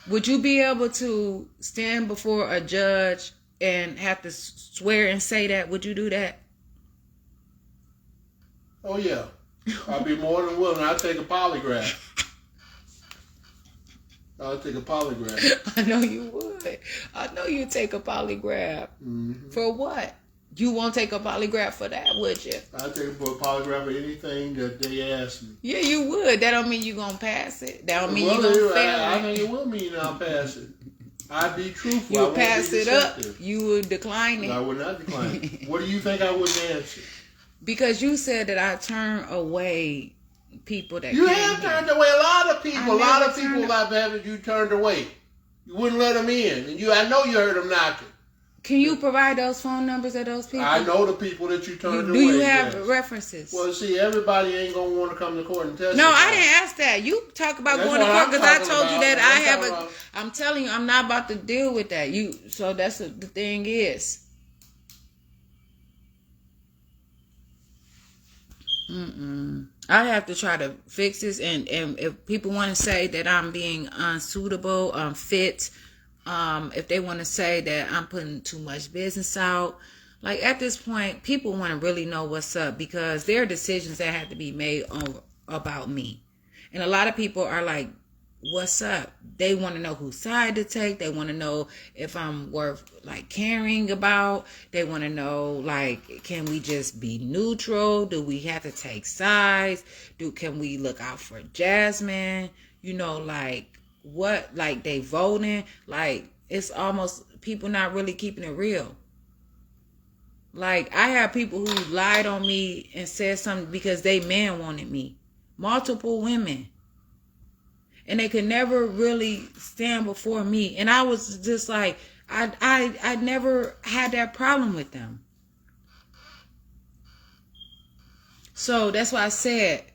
Would you be able to stand before a judge and have to swear and say that? Would you do that? Oh, yeah. I'd be more than willing. I'd take a polygraph. I know you would. I know you'd take a polygraph. Mm-hmm. For what? You won't take a polygraph for that, would you? I'd take a polygraph for anything that they ask me. Yeah, you would. That don't mean you're going to pass it. That don't mean you're going to fail it. I think it will mean I'll pass it. I'd be truthful. You pass it up. You would decline it. I would not decline it. What do you think I wouldn't answer? Because you said that I turn away people that you have turned away a lot of people. A lot of people I've had you turned away. You wouldn't let them in, and I know you heard them knocking. Can you provide those phone numbers of those people? I know the people that you turned away. Do you have references? Well, see, everybody ain't gonna want to come to court and testify. No, I didn't ask that. You talk about going to court because I told you that I'm telling you, I'm not about to deal with that. So that's the thing is. I have to try to fix this, and if people want to say that I'm being unsuitable, unfit, if they want to say that I'm putting too much business out, like at this point, people want to really know what's up because there are decisions that have to be made about me, and a lot of people are like, what's up? They want to know whose side to take. They want to know if I'm worth like caring about. They want to know like, can we just be neutral? Do we have to take sides? Can we look out for Jasmine? Like what? Like they voting? Like it's almost people not really keeping it real. Like I have people who lied on me and said something because they man wanted me. Multiple women. And they could never really stand before me. And I was just like, I never had that problem with them. So that's why I said,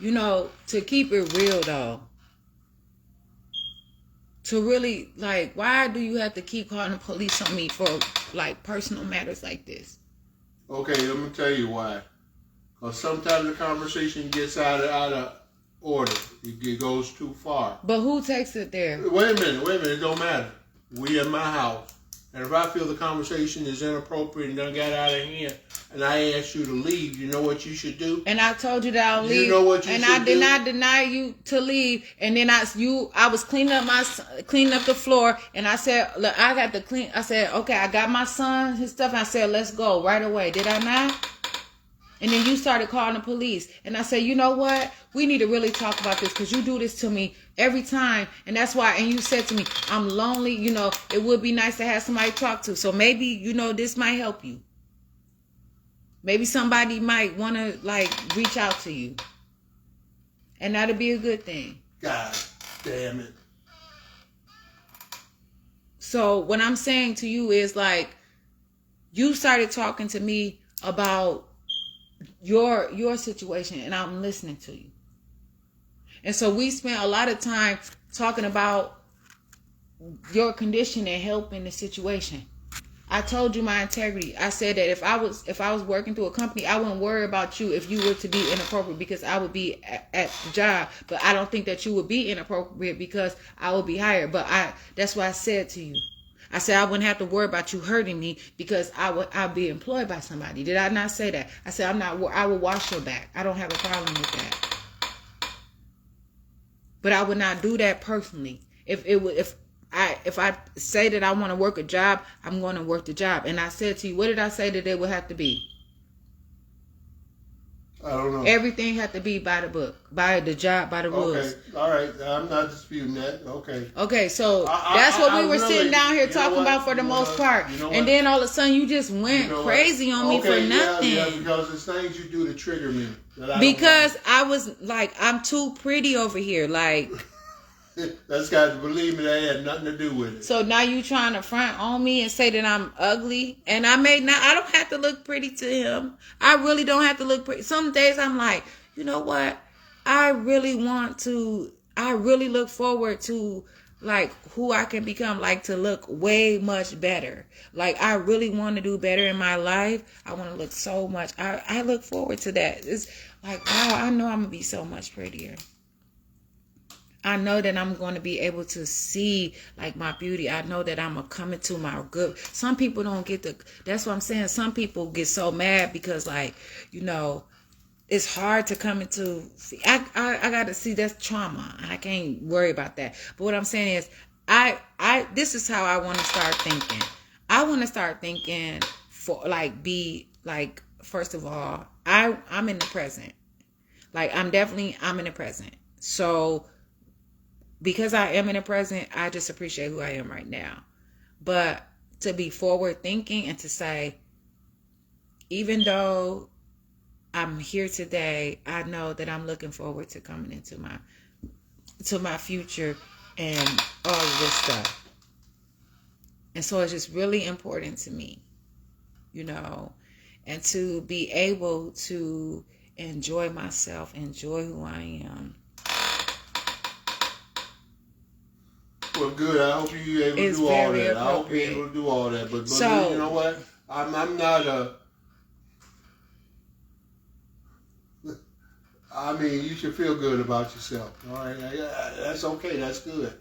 to keep it real though. To really, like, why do you have to keep calling the police on me for, like, personal matters like this? Okay, let me tell you why. Because sometimes the conversation gets out of order. It goes too far. But who takes it there? Wait a minute. It don't matter. We in my house. And if I feel the conversation is inappropriate and done got out of hand, and I ask you to leave, you know what you should do? And I told you that I'll leave. You know what you should do? And I did not deny you to leave. And then I was cleaning up the floor, and I said, look, I got to clean. I said, okay, I got my son, his stuff. And I said, let's go right away. Did I not? And then you started calling the police. And I said, you know what? We need to really talk about this because you do this to me every time. And that's why, and you said to me, I'm lonely. You know, it would be nice to have somebody to talk to. So maybe, you know, this might help you. Maybe somebody might want to, like, reach out to you. And that'd be a good thing. God damn it. So what I'm saying to you is, like, you started talking to me about your situation, and I'm listening to you. And so we spent a lot of time talking about your condition and helping the situation. I told you my integrity. I said that if I was working through a company, I wouldn't worry about you if you were to be inappropriate because I would be at the job. But I don't think that you would be inappropriate because I would be hired. But that's what I said to you. I said I wouldn't have to worry about you hurting me because I'd be employed by somebody. Did I not say that? I said I will wash your back. I don't have a problem with that. But I would not do that personally. If I say that I want to work a job, I'm going to work the job. And I said to you, what did I say that it would have to be? I don't know. Everything had to be by the book, by the job, by the rules. Okay, all right. I'm not disputing that. Okay. Okay, so that's what we were sitting down here talking about for the most part. And then all of a sudden you just went crazy on me for nothing. Yeah, because it's things you do to trigger me. Because I was like, I'm too pretty over here. Like... That's got to believe me, that had nothing to do with it. So now you trying to front on me and say that I'm ugly, and I don't have to look pretty to him. I really don't have to look pretty. Some days I'm like, you know what? I really look forward to like who I can become, like to look way much better. Like I really want to do better in my life. I want to look so much. I look forward to that. It's like, wow, I know I'm gonna be so much prettier. I know that I'm going to be able to see like my beauty. I know that I'm coming to my good. Some people don't get that's what I'm saying. Some people get so mad because like, you know, it's hard to come into, I got to see that's trauma. I can't worry about that. But what I'm saying is this is how I want to start thinking. I want to start thinking for like, first of all, I'm in the present. Like I'm in the present. So, because I am in the present, I just appreciate who I am right now. But to be forward thinking and to say, even though I'm here today, I know that I'm looking forward to coming into my future and all of this stuff. And so it's just really important to me, you know, and to be able to enjoy myself, enjoy who I am. Well, good. I hope you're able to do all that. I hope you're able to do all that. But so, you know what? I'm not I mean, you should feel good about yourself. All right? That's okay. That's good.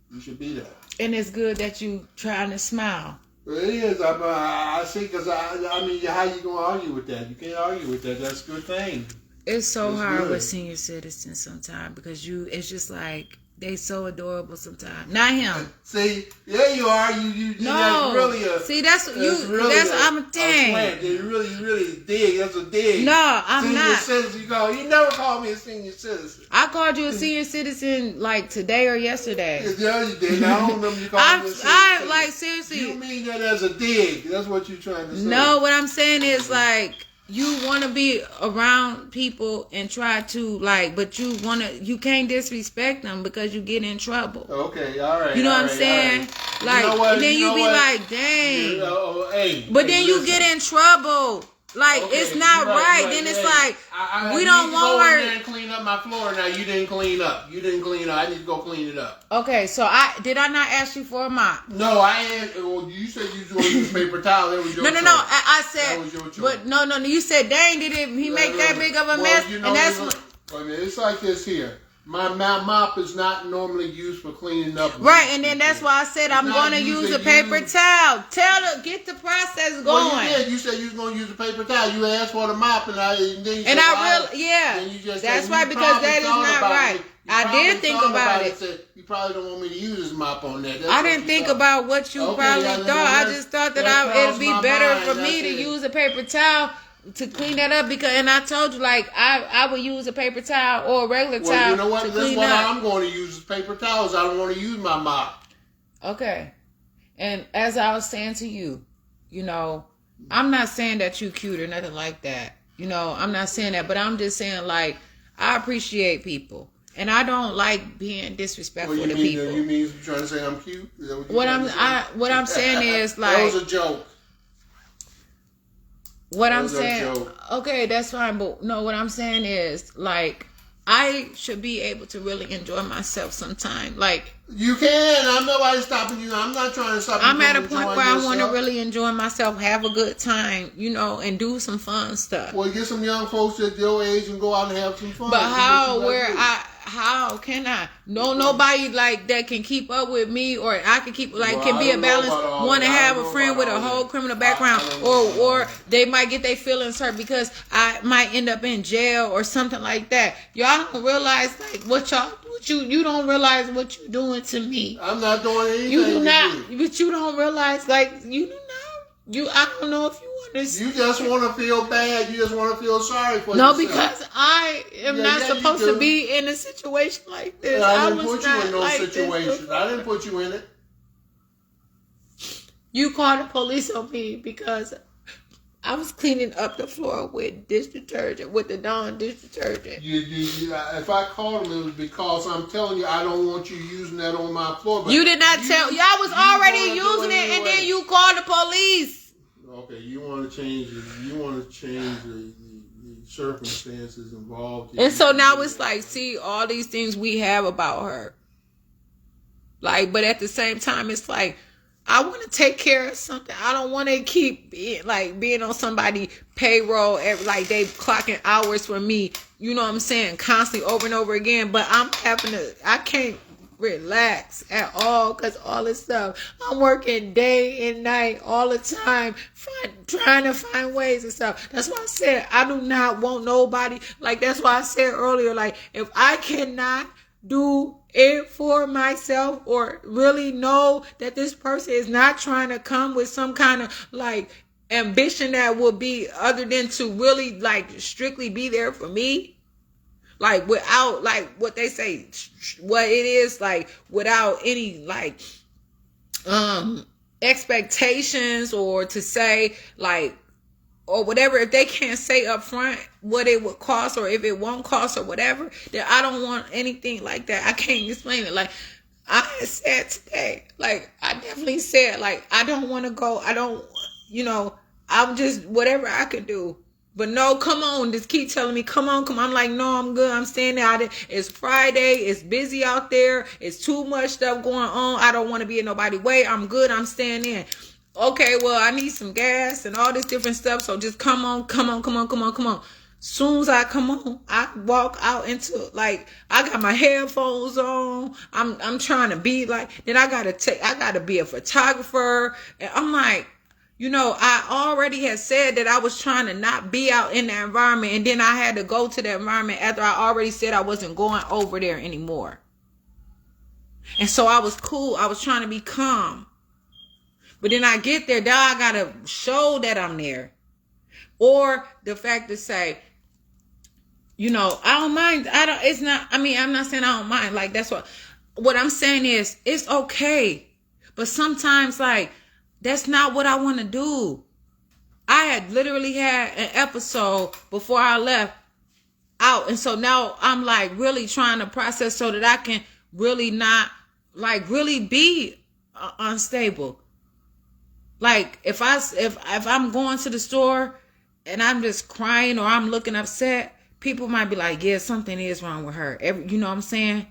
You should be that. And it's good that you trying to smile. Well, it is. I see, because I mean, how you going to argue with that? You can't argue with that. That's a good thing. It's so hard with senior citizens sometimes because it's just like, they so adorable sometimes. Not him. See, there you are. You no. Really that's I'm a thing. You really dig. That's a dig. No, I'm not. Senior citizen. You never called me a senior citizen. I called you a senior citizen like today or yesterday. Yeah, you did. I don't remember you called me a senior citizen. Like seriously. You mean that as a dig? That's what you're trying to say. No, what I'm saying is like, you want to be around people and try to like, but you can't disrespect them because you get in trouble. Okay, all right. You know what I'm saying? Right. Like, you know and then you be like, dang. But then you get in trouble. Like, it's not right. Then it's like, we don't want her. I need to go in there and clean up my floor now. You didn't clean up. I need to go clean it up. Okay, so did I not ask you for a mop? No, I ain't. Well, you said you was going to use paper towel. That was your choice. No. I said, that was your choice. But no. You said, dang, did he make that big of a mess? You know, and that's it's like this here. My mop is not normally used for cleaning up. Right, and then that's why I said I'm going to use a paper towel. Tell her, get the process going. Well, you did. You said you was going to use a paper towel. You asked for the mop, and then you said, that's right, because that is not right. I did think about it. Said, you probably don't want me to use this mop on that. I didn't think about what you probably thought. I just thought that it'd be better for me to use a paper towel to clean that up because, and I told you, like, I would use a paper towel or a regular towel. Well, you know what? That's what I'm going to use is paper towels. I don't want to use my mop. Okay. And as I was saying to you, you know, I'm not saying that you cute or nothing like that. You know, I'm not saying that, but I'm just saying, like, I appreciate people. And I don't like being disrespectful to people. You mean you're trying to say I'm cute? Is that what I'm saying is, like, that was a joke. What I'm saying, okay, that's fine, but no, what I'm saying is, like, I should be able to really enjoy myself sometime. Like, you can. I'm nobody stopping you. I'm not trying to stop you. I'm at a point where I want to really enjoy myself, have a good time, you know, and do some fun stuff. Well, get some young folks at your age and go out and have some fun. But how can I? Nobody like that can keep up with me, or I can keep can be a balance. Want to have a friend with a whole criminal background, or they might get their feelings hurt because I might end up in jail or something like that. Y'all don't realize you don't realize what you're doing to me. I'm not doing anything. You do not, but you don't realize I don't know if you. You just want to feel bad. You just want to feel sorry for No, yourself. because I am not supposed to be in a situation like this. I didn't put you in no situation. I didn't put you in it. You called the police on me because I was cleaning up the floor with dish detergent, with the Dawn dish detergent. If I called them, it was because I'm telling you I don't want you using that on my floor. But you did not tell. Y'all was already using it, and then you called the police. Okay, you want to change the circumstances involved. And so now it's like, see, all these things we have about her. Like, but at the same time, it's like, I want to take care of something. I don't want to keep being on somebody's payroll, like they clocking hours for me. You know what I'm saying? Constantly over and over again. But I can't relax at all because all this stuff. I'm working day and night all the time, trying to find ways and stuff. That's why I said I do not want nobody. Like, that's why I said earlier, like, if I cannot do it for myself or really know that this person is not trying to come with some kind of like ambition that will be other than to really like strictly be there for me. Like, without, like, what they say, what it is, like, without any, like, expectations or to say, like, or whatever, if they can't say up front what it would cost or if it won't cost or whatever, then I don't want anything like that. I can't explain it. Like, I said today, like, I definitely said, like, I don't want to go, I'm just, whatever I could do. But no, come on, just keep telling me, come on. I'm like, no, I'm good. I'm staying out there. It's Friday. It's busy out there. It's too much stuff going on. I don't want to be in nobody's way. I'm good. I'm staying in. Okay, well, I need some gas and all this different stuff. So just come on. Soon as I come on, I walk out into, like, I got my headphones on. I'm trying to be like, then I gotta be a photographer. And I'm like, I already had said that I was trying to not be out in that environment. And then I had to go to the environment after I already said I wasn't going over there anymore. And so I was cool. I was trying to be calm. But then I get there, now I got to show that I'm there. Or the fact to say, I don't mind. I'm not saying I don't mind. Like, that's what I'm saying is, it's okay. But sometimes, like, that's not what I want to do. I had literally had an episode before I left out. And so now I'm like really trying to process so that I can really not like really be unstable. Like if I'm going to the store and I'm just crying or I'm looking upset, people might be like, yeah, something is wrong with her. You know what I'm saying?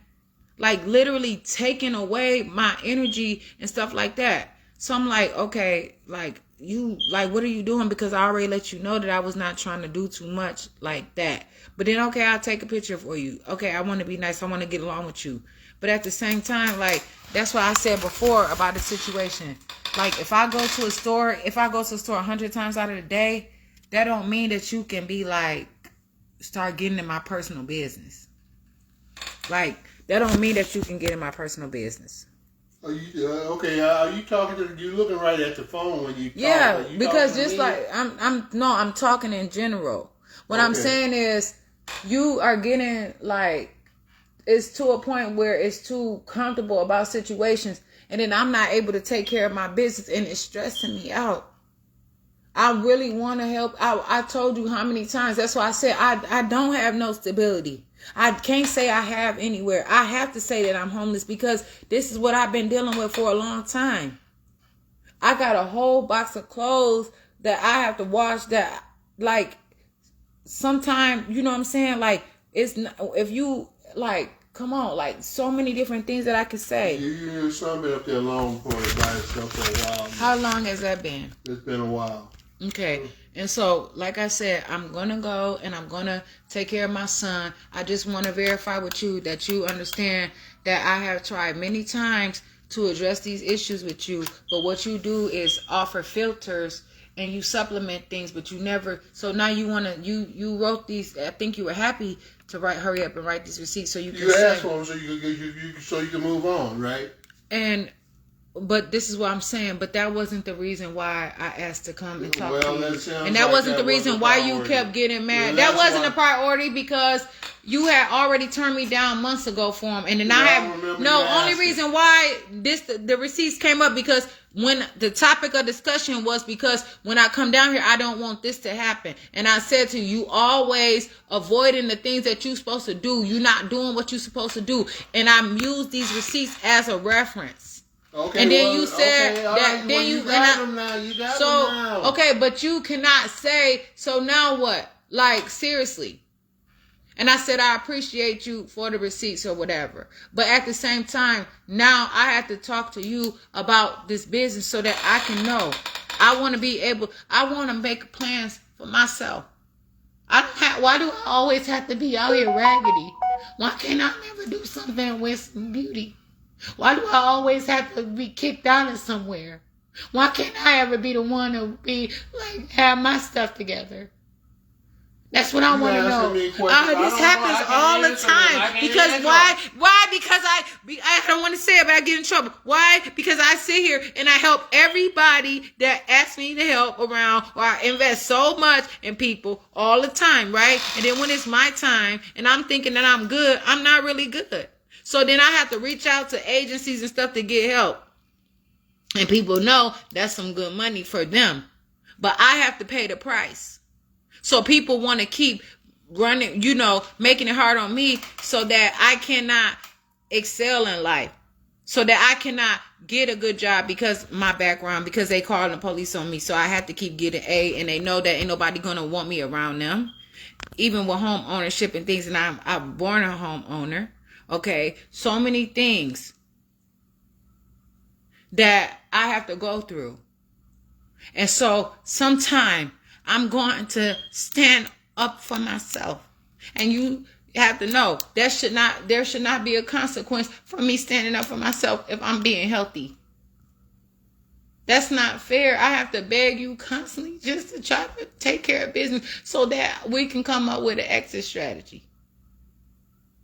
Like literally taking away my energy and stuff like that. So I'm like, okay, like what are you doing? Because I already let you know that I was not trying to do too much like that. But then, okay, I'll take a picture for you. Okay, I want to be nice. I want to get along with you. But at the same time, like, that's what I said before about the situation. Like, if I go to a store 100 times out of the day, that don't mean that you can be like, start getting in my personal business. Like, that don't mean that you can get in my personal business. Are you okay? Are you talking to? You looking right at the phone when you talk? Yeah, because just like I'm talking in general. What I'm saying is, you are getting like, it's to a point where it's too comfortable about situations, and then I'm not able to take care of my business, and it's stressing me out. I really want to help. I told you how many times. That's why I said I don't have no stability. I can't say I have anywhere. I have to say that I'm homeless because this is what I've been dealing with for a long time. I got a whole box of clothes that I have to wash that, like, sometimes, you know what I'm saying? Like, it's not, if you, like, come on, like, so many different things that I could say. You some been up there long for it by itself for a while. How long has that been? It's been a while. Okay. And so, like I said, I'm going to go and I'm going to take care of my son. I just want to verify with you that you understand that I have tried many times to address these issues with you. But what you do is offer filters and you supplement things, but you never. So now you want to, you wrote these. I think you were happy to hurry up and write these receipts so you can. You asked for them so you can move on, right? But this is what I'm saying. But that wasn't the reason why I asked to come and talk to you. And that wasn't the reason why you kept getting mad. That wasn't a priority because you had already turned me down months ago for them. And then only reason why the receipts came up because when the topic of discussion was because when I come down here, I don't want this to happen. And I said to you, always avoiding the things that you're supposed to do. You're not doing what you're supposed to do. And I used these receipts as a reference. Okay, and then you said that. Right, then you got them now. You got them now. Okay, but you cannot say. So now what? Like, seriously. And I said I appreciate you for the receipts or whatever. But at the same time, now I have to talk to you about this business so that I can know. I want to be able. I want to make plans for myself. Why do I always have to be out here raggedy? Why can't I never do something with some beauty? Why do I always have to be kicked out of somewhere? Why can't I ever be the one to be like have my stuff together? That's what I want to know. This happens all the time. Because why? Why? Because I don't want to say it, but I get in trouble. Why? Because I sit here and I help everybody that asks me to help around, or I invest so much in people all the time, right? And then when it's my time and I'm thinking that I'm good, I'm not really good. So then I have to reach out to agencies and stuff to get help. And people know that's some good money for them. But I have to pay the price. So people want to keep running, making it hard on me so that I cannot excel in life. So that I cannot get a good job because my background, because they calling the police on me. So I have to keep getting A, and they know that ain't nobody going to want me around them. Even with home ownership and things, and I'm born a homeowner. Okay, so many things that I have to go through. And so sometime I'm going to stand up for myself. And you have to know there should not be a consequence for me standing up for myself if I'm being healthy. That's not fair. I have to beg you constantly just to try to take care of business so that we can come up with an exit strategy.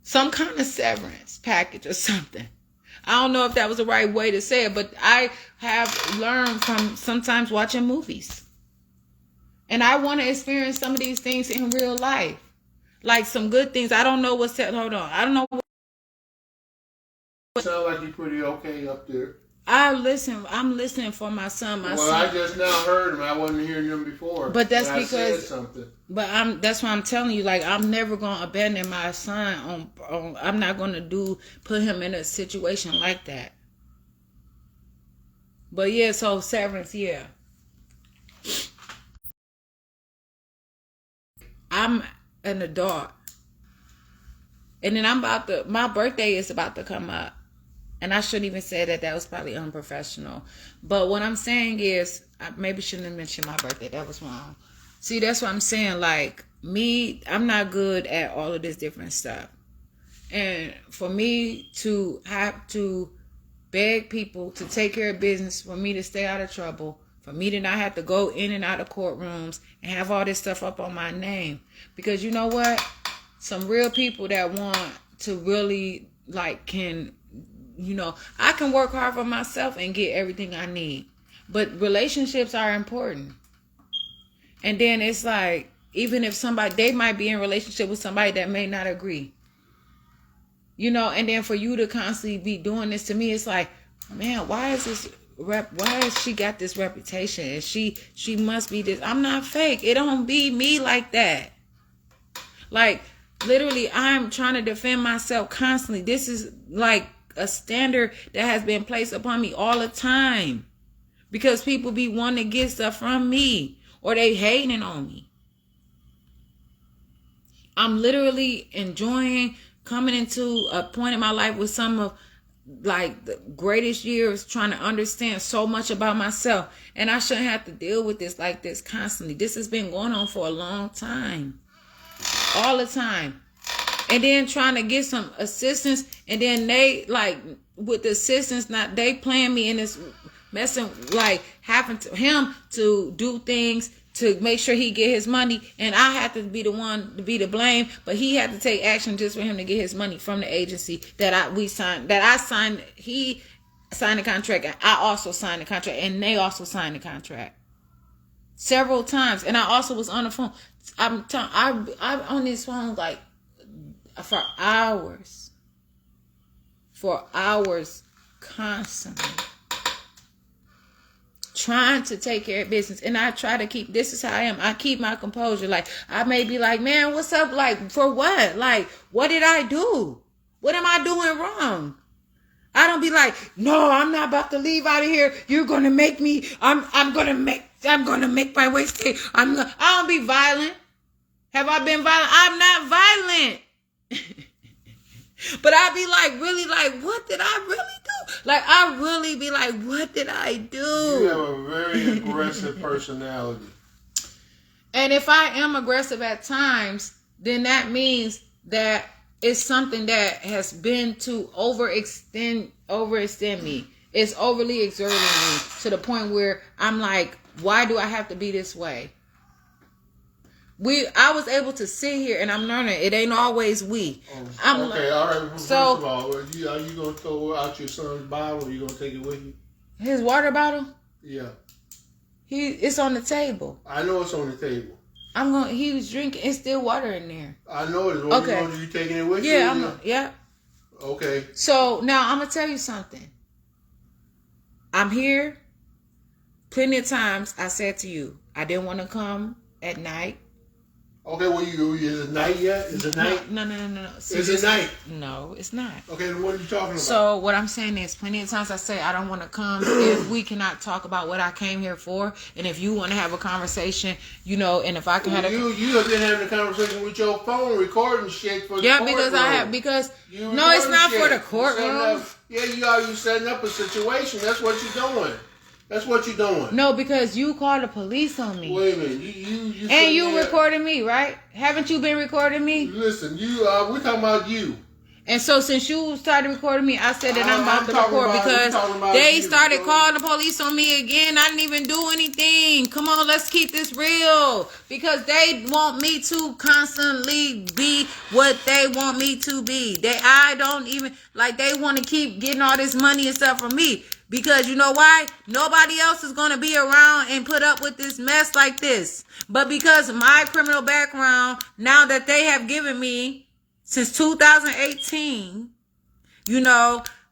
Some kind of severance package or something. I don't know if that was the right way to say it, but I have learned from sometimes watching movies. And I want to experience some of these things in real life. Like some good things. I don't know what's said. Hold on. I don't know. Sound like you're pretty okay up there. I'm listening for my son. Well, I just now heard him. I wasn't hearing him before. But that's because I said something. But that's why I'm telling you. Like, I'm never gonna abandon my son. I'm not gonna put him in a situation like that. But yeah, so severance, yeah. I'm an adult, and then my birthday is about to come up. And I shouldn't even say that. That was probably unprofessional. But what I'm saying is, I maybe shouldn't have mentioned my birthday. That was wrong. See, that's what I'm saying. Like, me, I'm not good at all of this different stuff. And for me to have to beg people to take care of business, for me to stay out of trouble, for me to not have to go in and out of courtrooms and have all this stuff up on my name. Because you know what? Some real people that want to really, like, can I can work hard for myself and get everything I need. But relationships are important. And then it's like, even if they might be in a relationship with somebody that may not agree. And then for you to constantly be doing this to me, it's like, man, why has she got this reputation? And she must be this. I'm not fake. It don't be me like that. Like, literally, I'm trying to defend myself constantly. This is like a standard that has been placed upon me all the time. Because people be wanting to get stuff from me. Or they hating on me. I'm literally enjoying coming into a point in my life with some of like the greatest years, trying to understand so much about myself. And I shouldn't have to deal with this like this constantly. This has been going on for a long time. All the time. And then trying to get some assistance. And then they like with the assistance, not they playing me in this messing, like having him to do things to make sure he get his money, and I have to be the one to be to blame, but he had to take action just for him to get his money from the agency he signed the contract, and I also signed the contract, and they also signed the contract several times. And I also was on the phone. I'm on this phone like for hours constantly, trying to take care of business. And I try to this is how I am. I keep my composure. Like, I may be like, man, what's up? Like, for what? Like, what did I do? What am I doing wrong? I don't be like, no, I'm not about to leave out of here. You're going to make me, I'm going to make my way stay. I don't be violent. Have I been violent? I'm not violent. But I be like, really, like, what did I really do? Like, I really be like, what did I do? You have a very aggressive personality. And if I am aggressive at times, then that means that it's something that has been to overextend me. It's overly exerting me to the point where I'm like, why do I have to be this way? I was able to sit here, and I'm learning. It ain't always we. All right. First of all, are you gonna throw out your son's bottle, or are you gonna take it with you? His water bottle? Yeah. It's on the table. I know it's on the table. He was drinking. It's still water in there. I know it. Okay. You taking it with you? Yeah. Okay. So now I'm gonna tell you something. I'm here. Plenty of times I said to you, I didn't want to come at night. Okay, is it night yet? Is it night? No. See, is it night? No, it's not. Okay, then what are you talking about? So what I'm saying is, plenty of times I say I don't want to come if we cannot talk about what I came here for, and if you want to have a conversation, and if I can have you have been having a conversation with your phone, recording shit for the courtroom. Because it's not for the courtroom. You setting up a situation. That's what you're doing. That's what you're doing. No, because you called the police on me. Wait a minute. You and you recorded me, right? Haven't you been recording me? Listen, we're talking about you. And so since you started recording me, I said that I'm about to record because they started calling the police on me again. I didn't even do anything. Come on, let's keep this real. Because they want me to constantly be what they want me to be. They want to keep getting all this money and stuff from me. Because you know why? Nobody else is going to be around and put up with this mess like this. But because of my criminal background, now that they have given me since 2018,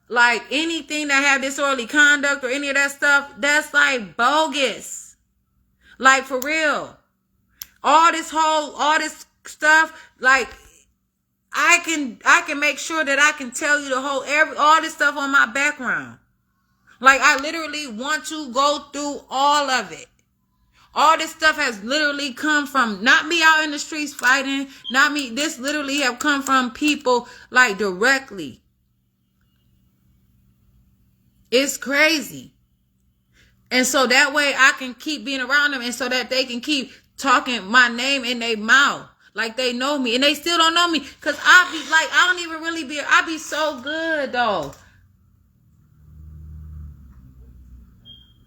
like anything that have disorderly conduct or any of that stuff, that's like bogus. Like for real. All this stuff, like I can make sure that I can tell you all this stuff on my background. Like, I literally want to go through all of it. All this stuff has literally come from not me out in the streets fighting, not me. This literally have come from people, like, directly. It's crazy. And so that way I can keep being around them, and so that they can keep talking my name in their mouth. Like they know me, and they still don't know me. Because I be so good, though.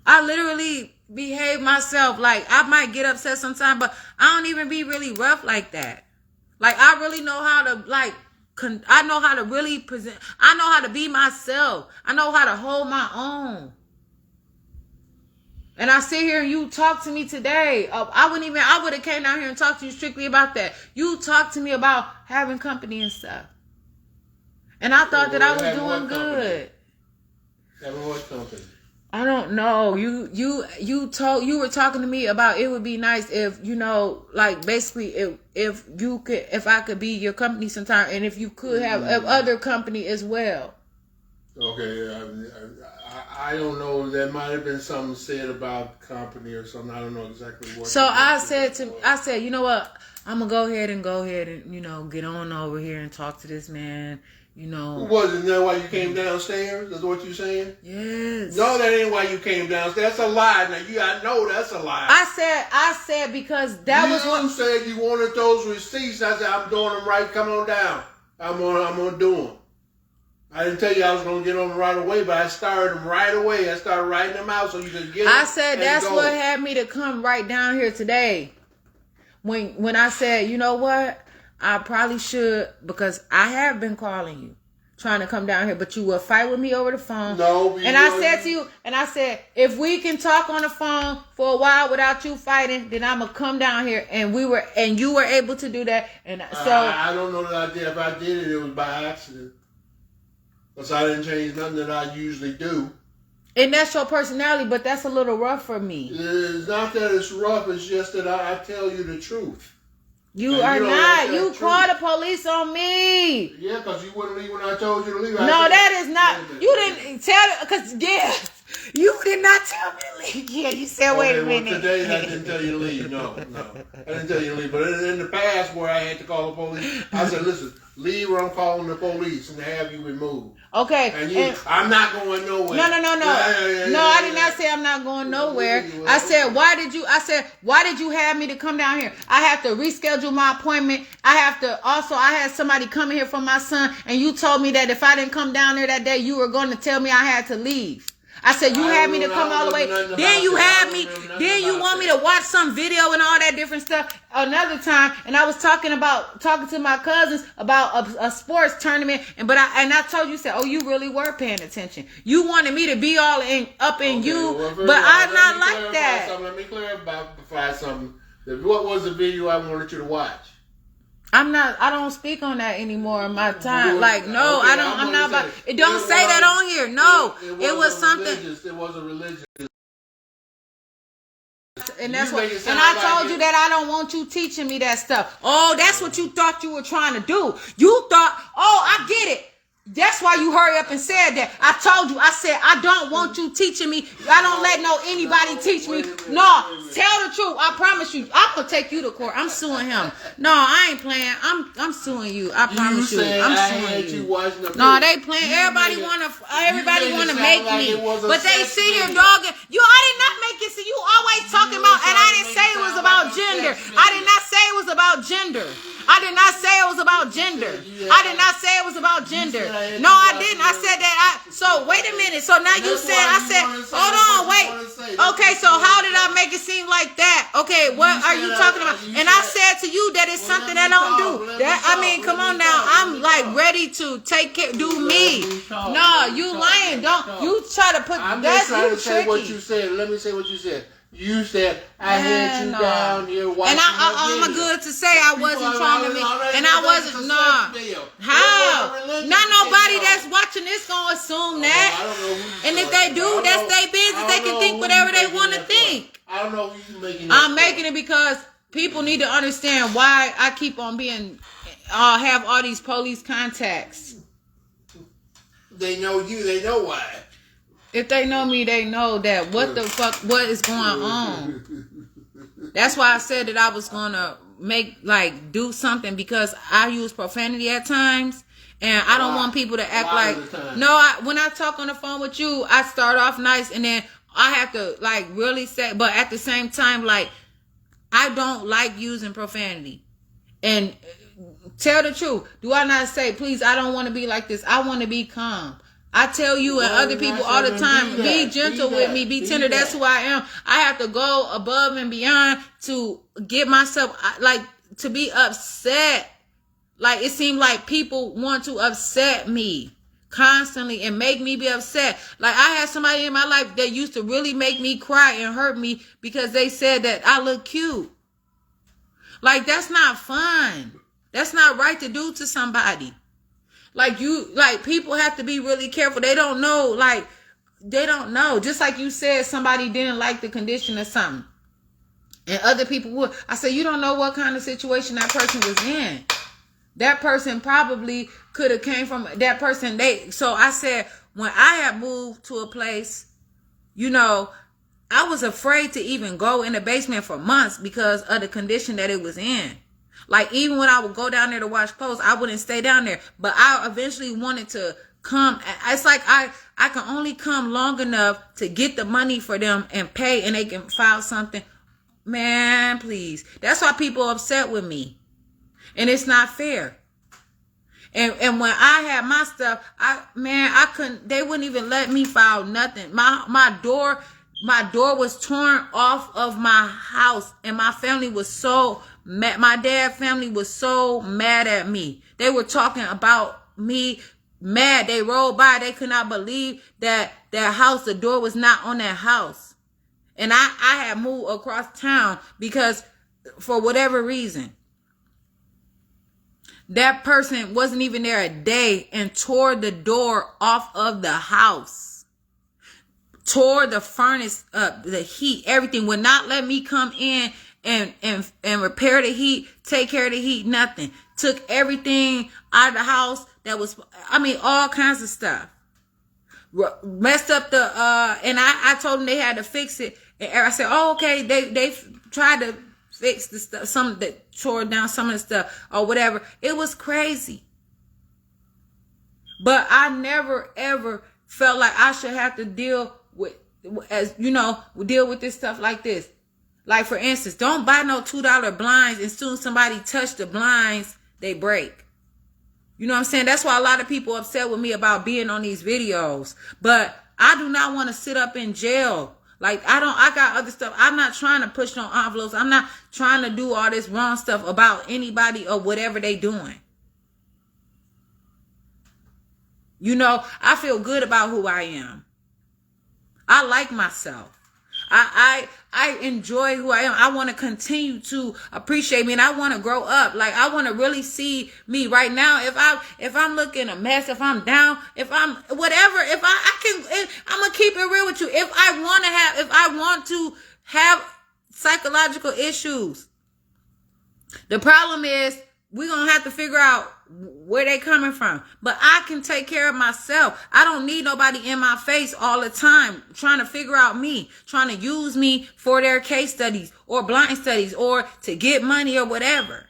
I literally behave myself. Like, I might get upset sometimes, but I don't even be really rough like that. Like, I really know how to, like, really present. I know how to be myself. I know how to hold my own. And I sit here and you talk to me today. I would have came down here and talked to you strictly about that. You talked to me about having company and stuff. And I thought that I was doing good. Having what company? I don't know. You were talking to me about it would be nice if, like basically if I could be your company sometime, and if you could have other company as well. Okay, I don't know. There might have been something said about company or something. I don't know exactly what. So I said, you know what? I'm gonna go ahead and get on over here and talk to this man. Wasn't that why you came downstairs? That's what you're saying? Yes. No, that ain't why you came downstairs. That's a lie. Now I know that's a lie. I said because that was what you said. You wanted those receipts. I said I'm doing them right. Come on down. I'm gonna do them. I didn't tell you I was gonna get them right away, but I started them right away. I started writing them out so you could get them. I said that's what had me to come right down here today. When I said, you know what? I probably should, because I have been calling you, trying to come down here, but you will fight with me over the phone. No. And I said to you, if we can talk on the phone for a while without you fighting, then I'm gonna come down here. And you were able to do that. And so I don't know that I did. If I did it, it was by accident. Because I didn't change nothing that I usually do. And that's your personality, but that's a little rough for me. It's not that it's rough. It's just that I tell you the truth. You are not. You called the police on me. Yeah, because you wouldn't leave when I told you to leave. No, that is not. You didn't tell it, because, you did not tell me to leave. Yeah, you said, wait a minute. Well, today I didn't tell you to leave. No. I didn't tell you to leave. But in the past where I had to call the police, I said, listen, leave or I'm calling the police and have you removed. Okay. And I'm not going nowhere. No. I did not say I'm not going nowhere. I said, why did you have me to come down here? I have to reschedule my appointment. I had somebody coming here for my son, and you told me that if I didn't come down there that day, you were going to tell me I had to leave. I said, you had me to come all the way. Then you want me to watch some video and all that different stuff another time. And I was talking to my cousins about a sports tournament. But I told you, said, oh, you really were paying attention. You wanted me to be all up in you, but I'm not like that. Let me clarify something. What was the video I wanted you to watch? I don't speak on that anymore in my time. Like, no, okay, I'm not about it. Don't say that on here. No. It was something. It wasn't religious. And that's what, and I told you that I don't want you teaching me that stuff. Oh, that's what you thought you were trying to do. You thought, I get it. That's why you hurry up and said that. I told you, I said, I don't want you teaching me. I don't let anybody teach me. No, tell the truth. I promise you. I'm going to take you to court. I'm suing him. No, I ain't playing. I'm suing you. I promise you. I'm suing you. No, they playing. Everybody want to make me. But they sit here dogging. I did not make it. So you always talking about, and I didn't say it was about gender. I did not say it was about gender. I did not say it was about gender. I did not say it was about gender. No, I didn't. I said that. So wait a minute. So now you said, I said, hold on, wait. Okay, so how did I make it seem like that? Okay, what are you talking about? And I said to you that it's something that I don't do. Come on now. I'm like ready to take care, do me. No, you lying. Don't you try to put I'm just trying to say what you said. Let me say what you said. You said I had you down here watching. And I'm good to say I wasn't trying to make, and I wasn't. How? Not nobody that's watching this gonna assume that. And if they do, that's their business. They can think whatever they want to think. I don't know who's making it. I'm making it because people need to understand why I keep on being have all these police contacts. They know you. They know why. If they know me, they know that what is going on. That's why I said that I was going to do something, because I use profanity at times, and I don't want people to act like, when I talk on the phone with you, I start off nice, and then I have to really say, but at the same time, I don't like using profanity. And tell the truth. Do I not say, please, I don't want to be like this. I want to be calm. I tell you and other people all the time, be gentle with me, be tender. That's who I am. I have to go above and beyond to get myself, to be upset. Like, it seemed like people want to upset me constantly and make me be upset. Like, I had somebody in my life that used to really make me cry and hurt me because they said that I look cute. Like, that's not fun. That's not right to do to somebody. Like, people have to be really careful. They don't know. Like, they don't know. Just like you said, somebody didn't like the condition or something. And other people would. I said, you don't know what kind of situation that person was in. That person probably could have came from that person. So I said, when I had moved to a place, you know, I was afraid to even go in the basement for months because of the condition that it was in. Like, even when I would go down there to wash clothes, I wouldn't stay down there. But I eventually wanted to come. It's like I can only come long enough to get the money for them and pay, and they can file something. Man, please. That's why people are upset with me. And it's not fair. And when I had my stuff, I couldn't, they wouldn't even let me file nothing. My door was torn off of my house, and my family was so mad. My dad's family was so mad at me. They were talking about me mad. They rolled by. They could not believe that their house, the door was not on that house. And I had moved across town because for whatever reason, that person wasn't even there a day and tore the door off of the house. Tore the furnace up, the heat, everything. Would not let me come in and repair the heat, take care of the heat, nothing. Took everything out of the house that was, all kinds of stuff. Messed up the, and I told them they had to fix it. And I said, oh, okay, they tried to fix the stuff, some that tore down some of the stuff or whatever. It was crazy. But I never, ever felt like I should have to deal with this stuff like this. Like, for instance, don't buy no $2 blinds, and soon somebody touch the blinds, they break. You know what I'm saying? That's why a lot of people are upset with me about being on these videos. But I do not want to sit up in jail. Like, I got other stuff. I'm not trying to push no envelopes. I'm not trying to do all this wrong stuff about anybody or whatever they doing. You know, I feel good about who I am. I like myself. I enjoy who I am. I want to continue to appreciate me, and I want to grow up. Like, I want to really see me right now. If I'm looking a mess, if I'm down, if I'm whatever, I'm gonna keep it real with you. If I want to have psychological issues, the problem is we're gonna have to figure out where they coming from. But I can take care of myself. I don't need nobody in my face all the time trying to figure out me, trying to use me for their case studies or blind studies or to get money or whatever.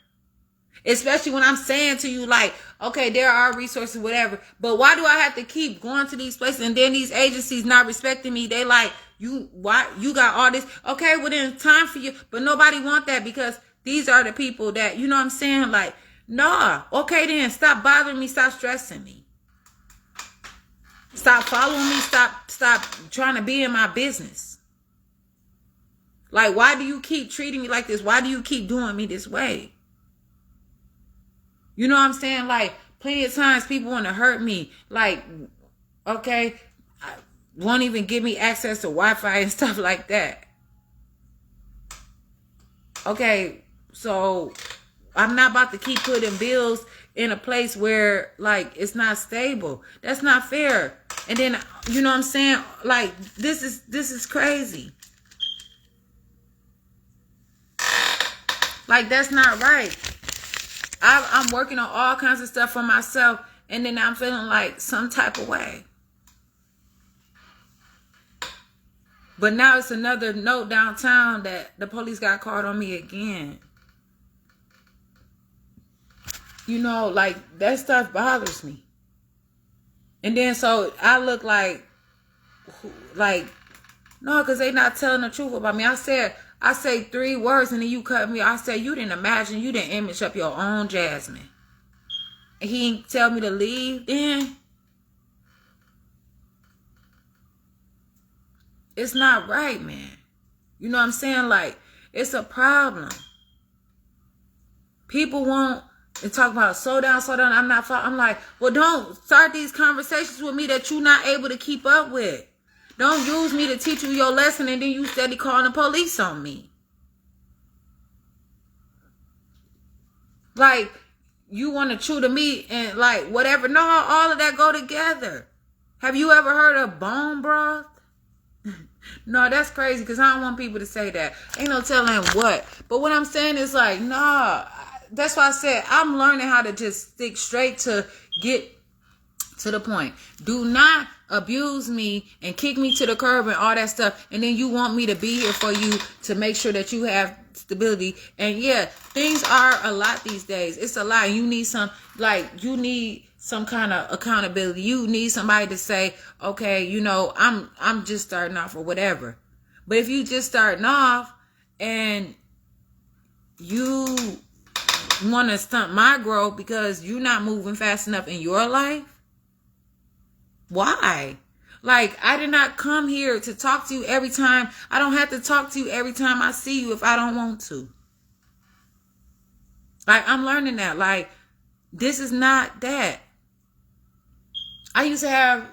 Especially when I'm saying to you, like, okay, there are resources, whatever. But why do I have to keep going to these places and then these agencies not respecting me? They like, why you got all this? Okay, well then it's time for you. But nobody want that because these are the people that, you know what I'm saying? Like, nah, okay then, stop bothering me, stop stressing me. Stop following me, stop trying to be in my business. Like, why do you keep treating me like this? Why do you keep doing me this way? You know what I'm saying? Like, plenty of times people want to hurt me. Like, okay, won't even give me access to Wi-Fi and stuff like that. Okay, so I'm not about to keep putting bills in a place where, like, it's not stable. That's not fair. And then, you know what I'm saying? Like, this is crazy. Like, that's not right. I'm working on all kinds of stuff for myself, and then I'm feeling like some type of way. But now it's another note downtown that the police got called on me again. You know, like, that stuff bothers me. And then so I look like no, because they not telling the truth about me. I say 3 words and then you cut me. I said, you didn't image up your own Jasmine. And he didn't tell me to leave then. It's not right, man. You know what I'm saying? Like, it's a problem. People want and talk about slow down. I'm not. I'm like, well, don't start these conversations with me that you're not able to keep up with. Don't use me to teach you your lesson and then you steady calling the police on me. Like, you want to chew the meat and like whatever. No, all of that go together. Have you ever heard of bone broth? No, that's crazy because I don't want people to say that. Ain't no telling what. But what I'm saying is like, nah. That's why I said I'm learning how to just stick straight to get to the point. Do not abuse me and kick me to the curb and all that stuff. And then you want me to be here for you to make sure that you have stability. And yeah, things are a lot these days. It's a lot. You need you need some kind of accountability. You need somebody to say, okay, you know, I'm just starting off or whatever. But if you just starting off and you want to stunt my growth because you're not moving fast enough in your life, why? Like, I did not come here to talk to you every time. I don't have to talk to you every time I see you if I don't want to. Like, I'm learning that. Like, this is not that. I used to have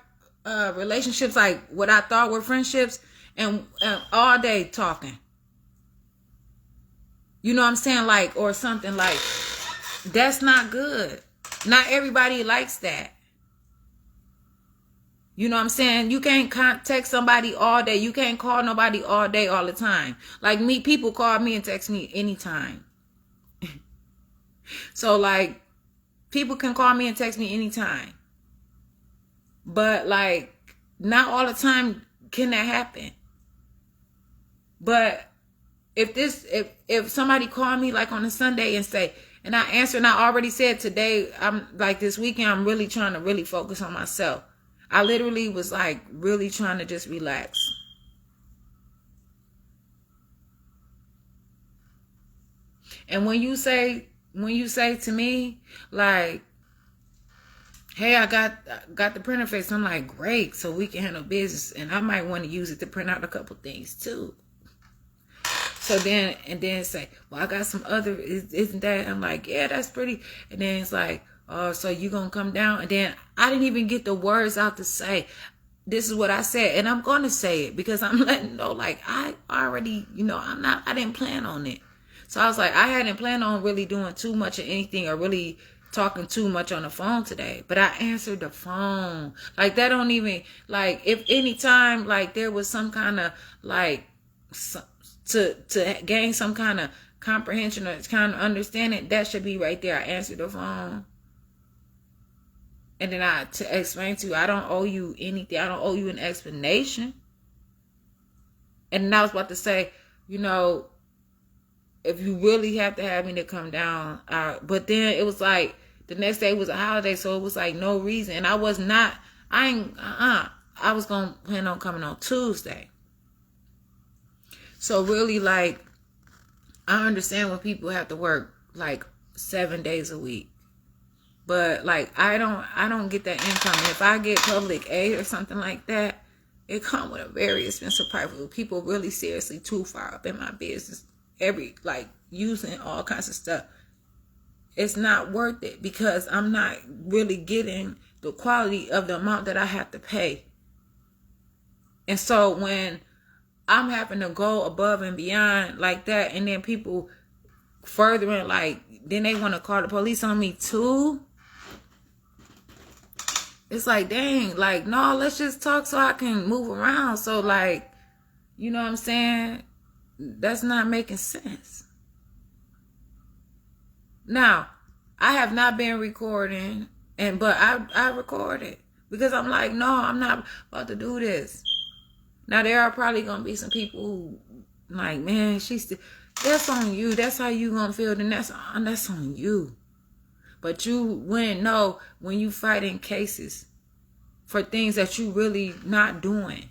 relationships like what I thought were friendships and all day talking. You know what I'm saying? Like, or something like, that's not good. Not everybody likes that. You know what I'm saying? You can't text somebody all day. You can't call nobody all day, all the time. Like me, people call me and text me anytime. So like, people can call me and text me anytime. But like, not all the time can that happen. But if somebody called me like on a Sunday and say, and I answer, and I already said today, I'm like this weekend, I'm really trying to really focus on myself. I literally was like really trying to just relax. And when you say to me like, hey, I got the printer fixed, I'm like, great, so we can handle business, and I might want to use it to print out a couple things too. So then say, well, I got some other, isn't that? I'm like, yeah, that's pretty. And then it's like, oh, so you gonna come down? And then I didn't even get the words out to say, this is what I said. And I'm going to say it because I'm letting know, like, I already, you know, I didn't plan on it. So I was like, I hadn't planned on really doing too much of anything or really talking too much on the phone today. But I answered the phone. Like, that don't even, like, if any time, like, there was some kind of, like, to gain some kind of comprehension or kind of understanding, that should be right there. I answered the phone. And then to explain to you, I don't owe you anything. I don't owe you an explanation. And then I was about to say, you know, if you really have to have me to come down. But then it was like, the next day was a holiday, so it was like no reason. And I was going to plan on coming on Tuesday. So really, like, I understand when people have to work like 7 days a week. But like, I don't get that income. And if I get public aid or something like that, it comes with a very expensive price. People really seriously too far up in my business. Like using all kinds of stuff. It's not worth it because I'm not really getting the quality of the amount that I have to pay. And so when I'm having to go above and beyond like that, and then people furthering, like, then they want to call the police on me too. It's like, dang, like, no, let's just talk so I can move around. So, like, you know what I'm saying? That's not making sense. Now, I have not been recording, but I recorded because I'm like, no, I'm not about to do this. Now, there are probably going to be some people who, like, man, that's on you. That's how you going to feel. Then that's on you. But you wouldn't know when you fight in cases for things that you really not doing.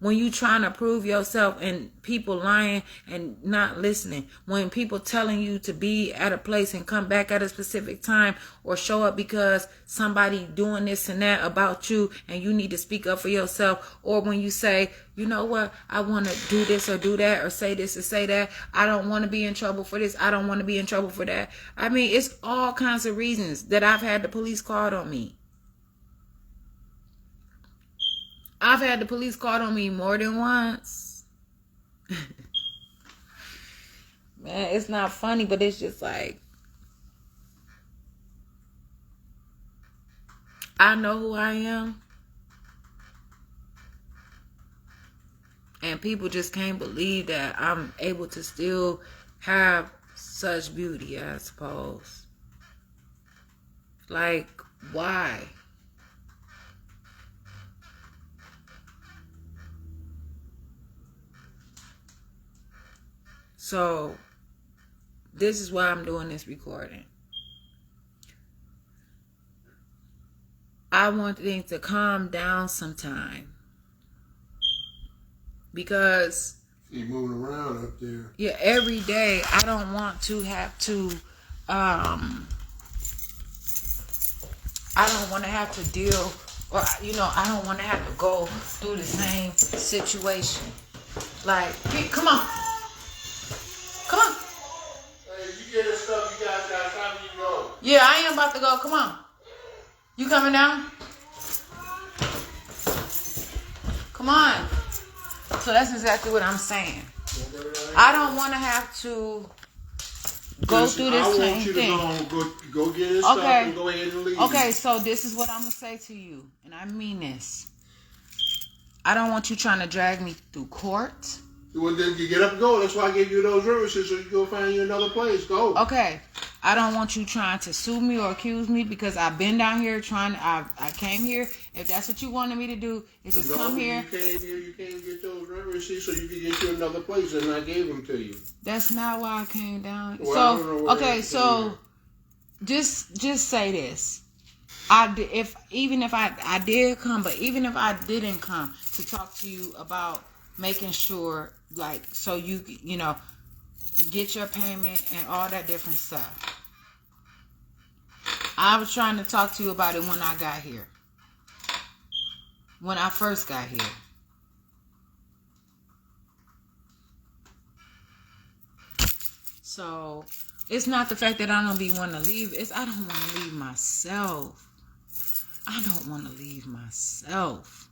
When you trying to prove yourself and people lying and not listening. When people telling you to be at a place and come back at a specific time or show up because somebody doing this and that about you and you need to speak up for yourself. Or when you say, you know what, I want to do this or do that or say this or say that. I don't want to be in trouble for this. I don't want to be in trouble for that. I mean, it's all kinds of reasons that I've had the police called on me. I've had the police called on me more than once. Man, it's not funny, but it's just like, I know who I am. And people just can't believe that I'm able to still have such beauty, I suppose. Like, why? So, this is why I'm doing this recording. I want things to calm down sometime. Because you're moving around up there. Yeah, every day I don't want to have to I don't want to have to deal, or I don't want to have to go through the same situation. Like, come on. Come on. Hey, you get this stuff, you guys got time to go. Yeah, I am about to go. Come on. You coming down? Come on. So that's exactly what I'm saying. I don't want to have to go through this same thing. I want you to go get his stuff and go ahead and leave. Okay, so this is what I'm going to say to you, and I mean this. I don't want you trying to drag me through court. Well, then you get up and go. That's why I gave you those references so you go find you another place. Go. Okay. I don't want you trying to sue me or accuse me because I've been down here I came here. If that's what you wanted me to do, is just come here. You came get those references so you could get you another place, and I gave them to you. That's not why I came down. Well, so just say this. Even if I did come, but even if I didn't come to talk to you about making sure, like, so you get your payment and all that different stuff. I was trying to talk to you about it when I got here. When I first got here. So, it's not the fact that I don't be wanting to leave. It's I don't want to leave myself. I don't want to leave myself.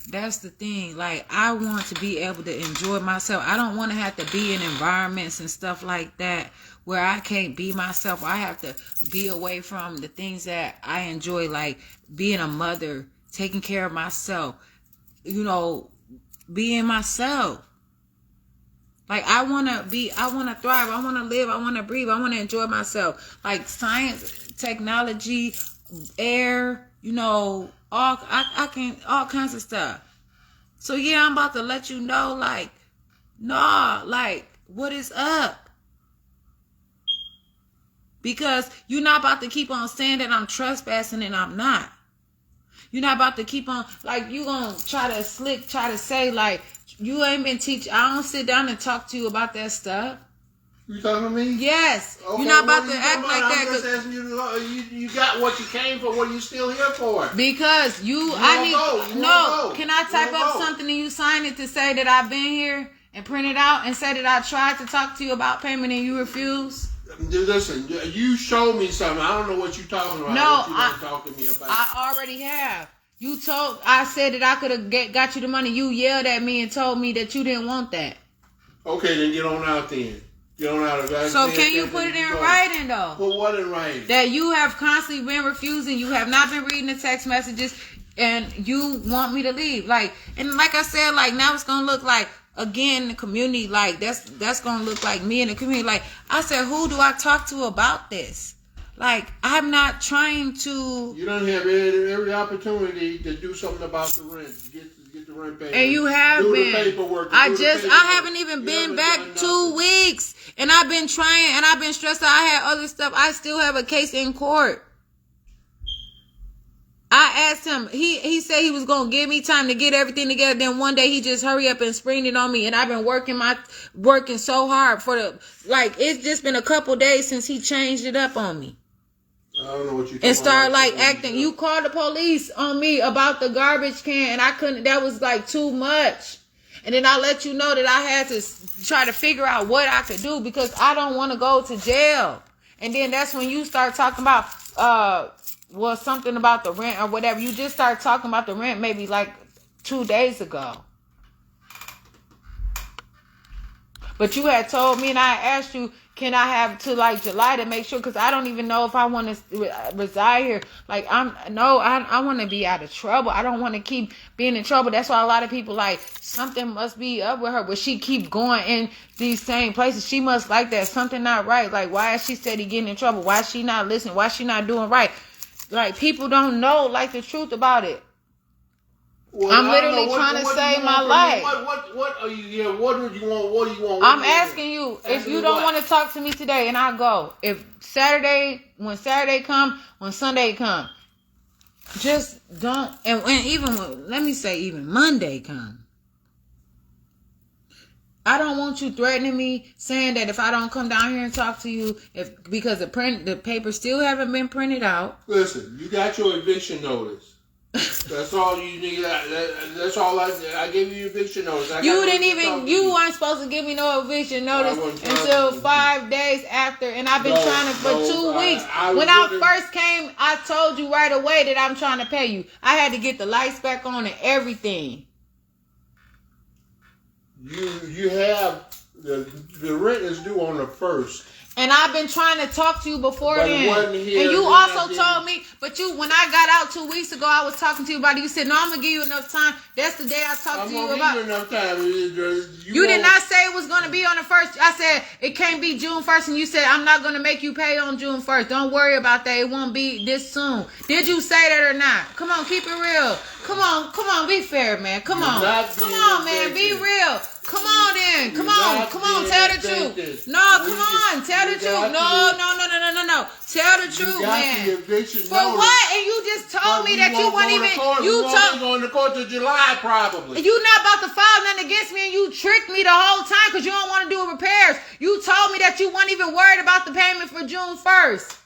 That's the thing. Like, I want to be able to enjoy myself. I don't want to have to be in environments and stuff like that where I can't be myself. I have to be away from the things that I enjoy, like being a mother, taking care of myself, being myself. Like, I want to thrive. I want to live. I want to breathe. I want to enjoy myself. Like, science, technology, air, all kinds of stuff. So yeah, I'm about to let you know, like, what is up? Because you're not about to keep on saying that I'm trespassing and I'm not. You're not about to keep on, like, you gonna try to say, like, you ain't been teaching. I don't sit down and talk to you about that stuff. You talking to me? Yes. Okay, you're not about to act like that. I'm just asking you, you got what you came for. What are you still here for? Because can I type up something and you sign it to say that I've been here and print it out and say that I tried to talk to you about payment and you refuse? Listen, you showed me something. I don't know what you're talking about. No, what you talking to me about. I already have. I said that I could have got you the money. You yelled at me and told me that you didn't want that. Okay, then get on out then. So can you put it in writing, though? Put what in writing? That you have constantly been refusing. You have not been reading the text messages, and you want me to leave. Like I said, like, now it's gonna look like, again, the community, like, that's gonna look like me in the community. Like, I said, who do I talk to about this? Like, I'm not trying to. You don't have every opportunity to do something about the rent. Get the rent paid. And you have been. The paperwork. I haven't even been back 2 weeks, and I've been trying, and I've been stressed out. I had other stuff. I still have a case in court. I asked him, he said he was going to give me time to get everything together. Then one day he just hurry up and spring it on me. And I've been working so hard it's just been a couple days since he changed it up on me. I don't know what you and start like acting. You called the police on me about the garbage can, and I couldn't. That was like too much. And then I let you know that I had to try to figure out what I could do because I don't want to go to jail. And then that's when you start talking about something about the rent or whatever. You just started talking about the rent maybe like 2 days ago. But you had told me, and I asked you, can I have to like July to make sure? Because I don't even know if I want to reside here. Like I want to be out of trouble. I don't want to keep being in trouble. That's why a lot of people like something must be up with her. But she keep going in these same places. She must like that. Something not right. Like why is she steady getting in trouble? Why is she not listening? Why is she not doing right? Like people don't know like the truth about it. Well, I'm literally trying to save my life. What do you want? I'm asking you if you don't want to talk to me today, and I'll go. If when Saturday come, when Sunday come, just don't. And even let me say, even Monday come. I don't want you threatening me, saying that if I don't come down here and talk to you, because the papers still haven't been printed out. Listen, you got your eviction notice. That's all you need. That's all I gave you eviction notice. You weren't supposed to give me no eviction notice until 5 days after, and I've been trying for 2 weeks. When I first came, I told you right away that I'm trying to pay you. I had to get the lights back on and everything. You have the rent is due on the 1st. And I've been trying to talk to you before then. And you also told me, when I got out 2 weeks ago, I was talking to you about it. You said, no, I'm going to give you enough time. That's the day I talked to you about. I'm going to give you enough time. You did not say it was going to be on the 1st. I said, it can't be June 1st. And you said, I'm not going to make you pay on June 1st. Don't worry about that. It won't be this soon. Did you say that or not? Come on, keep it real. Come on, be fair, man. Come on, man, be real. Come on then. Come on, tell the truth. No, come on, tell the truth. No. Tell the truth, man. For what? And you just told me that you weren't even. You going to court to July probably. You not about to file nothing against me, and you tricked me the whole time because you don't want to do repairs. You told me that you weren't even worried about the payment for June 1st.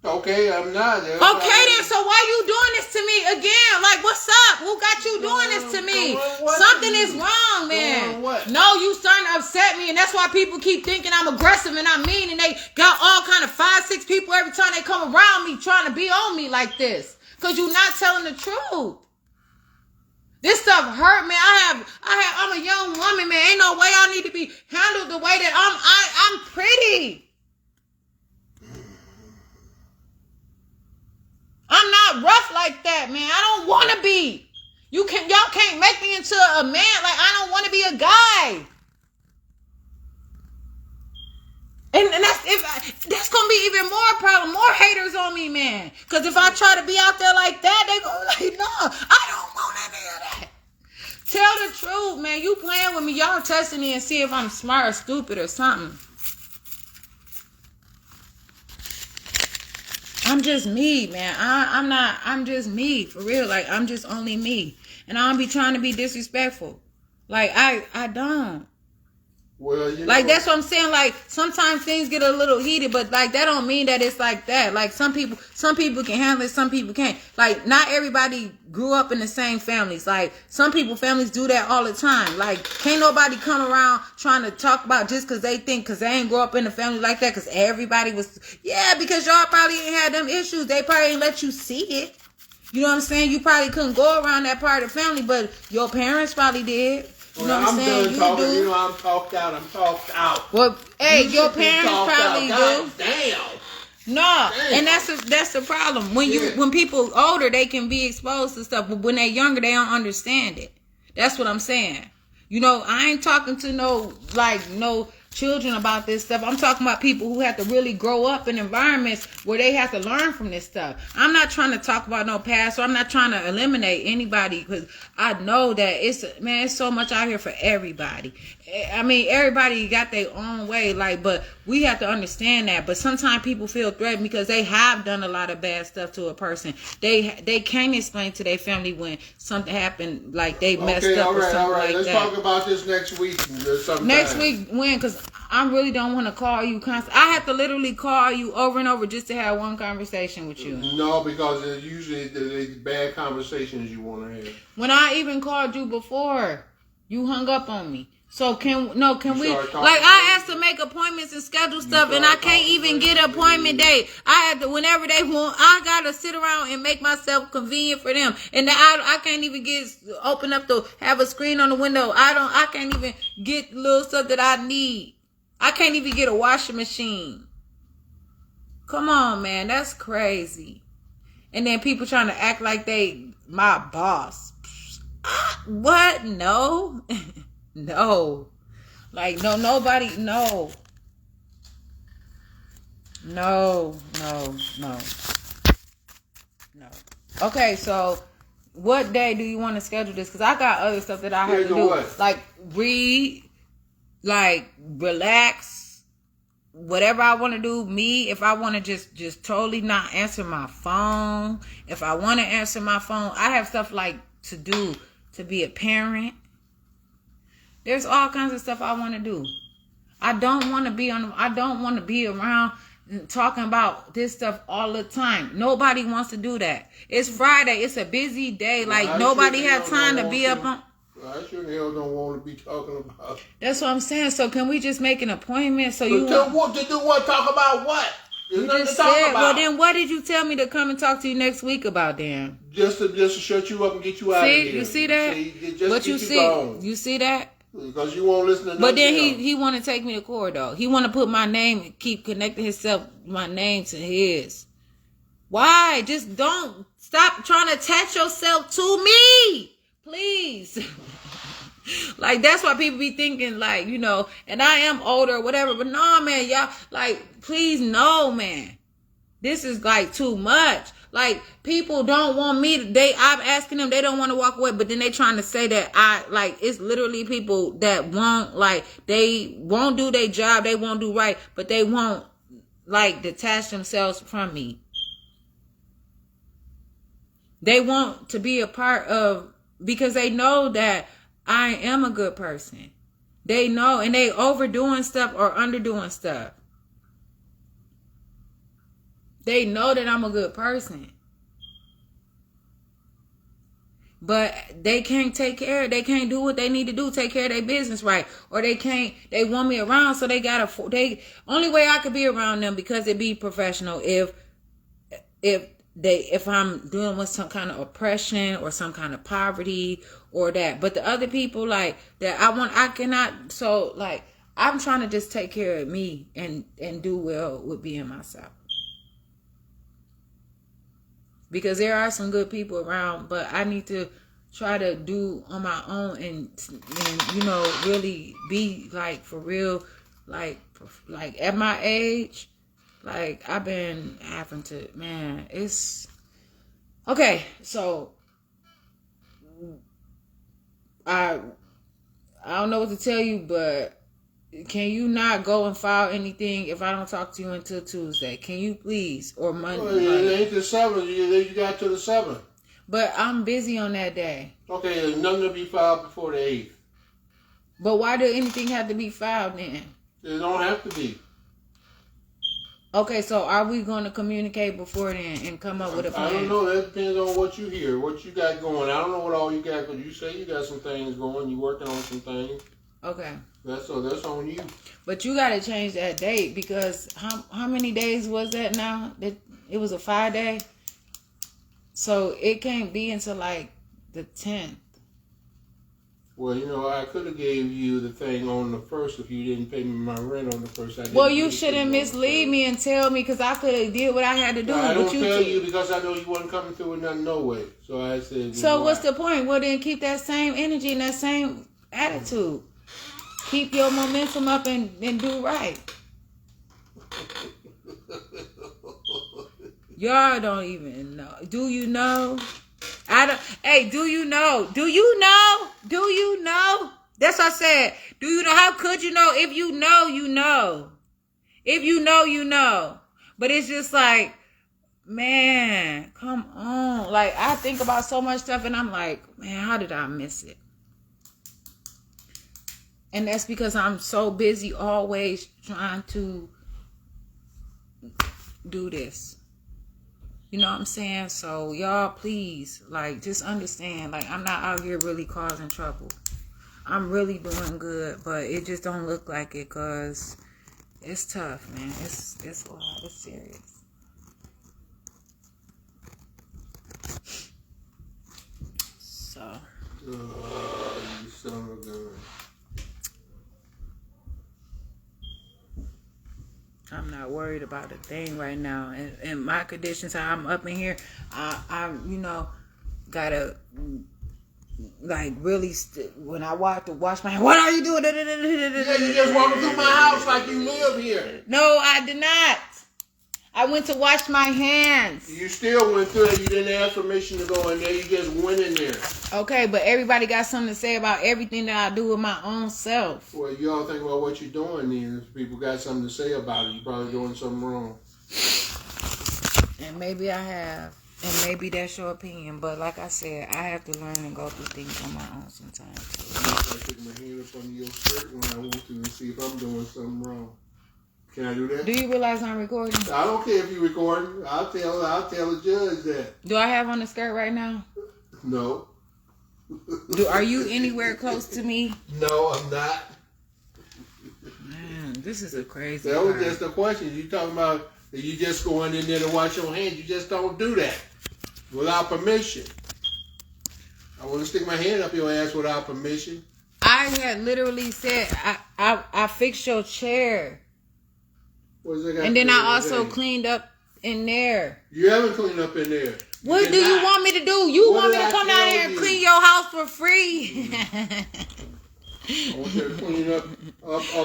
Okay, I'm not. Okay, then, so why you doing this to me again? Like, what's up? Who got you doing this to me? Something is wrong, man. No, you starting to upset me, and that's why people keep thinking I'm aggressive and I'm mean, and they got all kind of 5-6 people every time they come around me trying to be on me like this. Because you're not telling the truth. This stuff hurt, man. I'm a young woman, man. Ain't no way I need to be handled the way that I'm pretty. I'm not rough like that, man. I don't want to be. Y'all can't make me into a man. Like, I don't want to be a guy. And that's going to be even more problem, more haters on me, man. Because if I try to be out there like that, they go like, no, I don't want any of that. Tell the truth, man. You playing with me. Y'all testing me and see if I'm smart or stupid or something. I'm just me, man. I'm just me, for real. Like, I'm just only me. And I don't be trying to be disrespectful. Like, I don't. Well, like, that's what I'm saying. Like, sometimes things get a little heated, but like, that don't mean that it's like that. Like, some people can handle it, some people can't. Like, not everybody grew up in the same families. Like, some families do that all the time. Like, can't nobody come around trying to talk about just because they ain't grow up in a family like that, because everybody was, because y'all probably ain't had them issues. They probably ain't let you see it. You know what I'm saying? You probably couldn't go around that part of the family, but your parents probably did. You know what I'm saying? Done talking. You know, I'm talked out. Well, hey, your parents probably do. Damn. No, and that's the problem. When people older, they can be exposed to stuff, but when they're younger, they don't understand it. That's what I'm saying. You know, I ain't talking to no children about this stuff. I'm talking about people who have to really grow up in environments where they have to learn from this stuff. I'm not trying to talk about no past, or I'm not trying to eliminate anybody, because I know that it's so much out here for everybody. I mean, everybody got their own way, like, but we have to understand that. But sometimes people feel threatened because they have done a lot of bad stuff to a person. They can't explain to their family when something happened, like they messed up or something like that. Let's talk about this next week. Next week when? Because I really don't want to call you constantly. I have to literally call you over and over just to have one conversation with you. No, because it's usually the bad conversations you want to have. When I even called you before, you hung up on me. So can we, like, I asked to make appointments and schedule stuff, and I can't even get an appointment date. I have to, whenever they want, I got to sit around and make myself convenient for them. And I can't even open up have a screen on the window. I can't even get little stuff that I need. I can't even get a washing machine. Come on, man. That's crazy. And then people trying to act like they my boss. What? No. No. Like, no, nobody, no. No. Okay, so what day do you want to schedule this? Because I got other stuff that I have to do. What? Like, read, like, relax, whatever I want to do. Me, if I want to just totally not answer my phone. If I want to answer my phone, I have stuff like to do to be a parent. There's all kinds of stuff I want to do. I don't want to be around talking about this stuff all the time. Nobody wants to do that. It's Friday. It's a busy day. Like, nobody has time to be up on. I sure the hell don't want to be talking about. That's what I'm saying. So can we just make an appointment? So you want to do what? Talk about what? You just said. Well, then what did you tell me to come and talk to you next week about, then? Just to shut you up and get you out of here. You see that? You see that? Because you won't listen to nothing. But then he want to take me to court, though. He want to put my name, keep connecting my name to his. Why? Just don't stop trying to attach yourself to me, please. Like, that's why people be thinking, like, you know, and I am older or whatever. But no, man, y'all, like, please, no, man. This is, like, too much. Like, people don't want me I'm asking them, they don't want to walk away, but then they trying to say that it's literally people that won't, like, they won't do their job, they won't do right, but they won't, like, detach themselves from me. They want to be a part of, because they know that I am a good person. They know, and they overdoing stuff or underdoing stuff. They know that I'm a good person. But they can't they can't do what they need to do, take care of their business right. Or they want me around, so only way I could be around them, because it be professional, if I'm dealing with some kind of oppression or some kind of poverty or that. But the other people, like, that I cannot, so, like, I'm trying to just take care of me and do well with being myself. Because there are some good people around, but I need to try to do on my own and you know, really be, like, for real, like at my age, like, I've been having to, man, it's okay. So I don't know what to tell you, but can you not go and file anything if I don't talk to you until Tuesday? Can you please? Or Monday? Well, it ain't the 7th. You got to the 7th. But I'm busy on that day. Okay, there's nothing to be filed before the 8th. But why do anything have to be filed then? It don't have to be. Okay, so are we going to communicate before then and come up with a plan? I don't know. That depends on what you hear, what you got going. I don't know what all you got, because you say you got some things going. You working on some things. Okay. That's on you. But you got to change that date, because how many days was that now? It was a 5-day. So it can't be until like the 10th. Well, you know, I could have gave you the thing on the 1st if you didn't pay me my rent on the 1st. Well, you shouldn't mislead me and tell me, because I could have did what I had to do. No, I don't tell you because I know you wasn't coming through with nothing, no way. So I said. So what's the point? Well, then keep that same energy and that same attitude. Keep your momentum up and do right. Y'all don't even know. Do you know? Hey, do you know? Do you know? Do you know? That's what I said. Do you know? How could you know? If you know, you know. If you know, you know. But it's just like, man, come on. Like, I think about so much stuff and I'm like, man, how did I miss it? And that's because I'm so busy always trying to do this. You know what I'm saying? So y'all, please, like, just understand, like, I'm not out here really causing trouble. I'm really doing good, but it just don't look like it because it's tough, man. It's a lot. It's serious. So. You son of a gun. I'm not worried about a thing right now. And my conditions, how I'm up in here, I you know, gotta, like, really, when I walk to wash my hands, what are you doing? Yeah, you just walking through my house like you live here. No, I did not. I went to wash my hands. You still went through it. You didn't ask permission to go in there. You just went in there. Okay, but everybody got something to say about everything that I do with my own self. Well, you all think about what you're doing then. If people got something to say about it, you're probably doing something wrong. And maybe I have. And maybe that's your opinion. But like I said, I have to learn and go through things on my own sometimes. I stick my hand up under your shirt when I want to and see if I'm doing something wrong. Can I do that? Do you realize I'm recording? I don't care if you're recording. I'll tell the judge that. Do I have on the skirt right now? No. Are you anywhere close to me? No, I'm not. Man, this is a crazy That was just a question. You talking about that you just going in there to wash your hands. You just don't do that without permission. I want to stick my hand up your ass without permission. I had literally said, I fixed your chair. And then I also cleaned up in there. You haven't cleaned up in there. What do you want me to do? You want me to come down here and clean your house for free? I want you to clean up.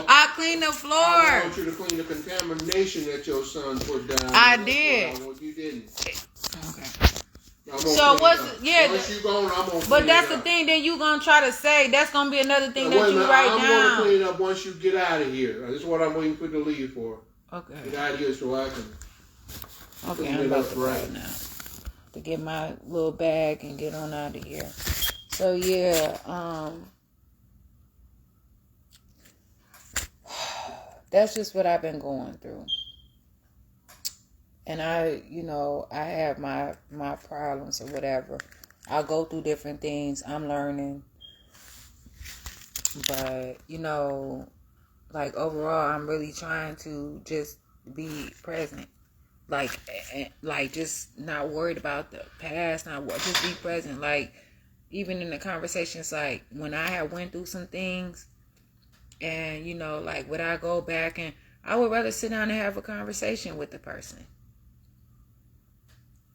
I cleaned the floor. I want you to clean the contamination that your son put down. I did. You didn't. Okay. So what's once you gone, I'm gonna. But that's the thing that you gonna try to say. That's gonna be another thing that you write down. I'm gonna clean up once you get out of here. This is what I'm waiting for you to leave for. Okay. Get out of here so I can. Okay, I'm about to go now. To get my little bag and get on out of here. So yeah, that's just what I've been going through. And I have my problems or whatever. I go through different things. I'm learning. But, like overall, I'm really trying to just be present. Like just not worried about the past, just be present. Like, even in the conversations, like when I have went through some things and, like would I go back and I would rather sit down and have a conversation with the person.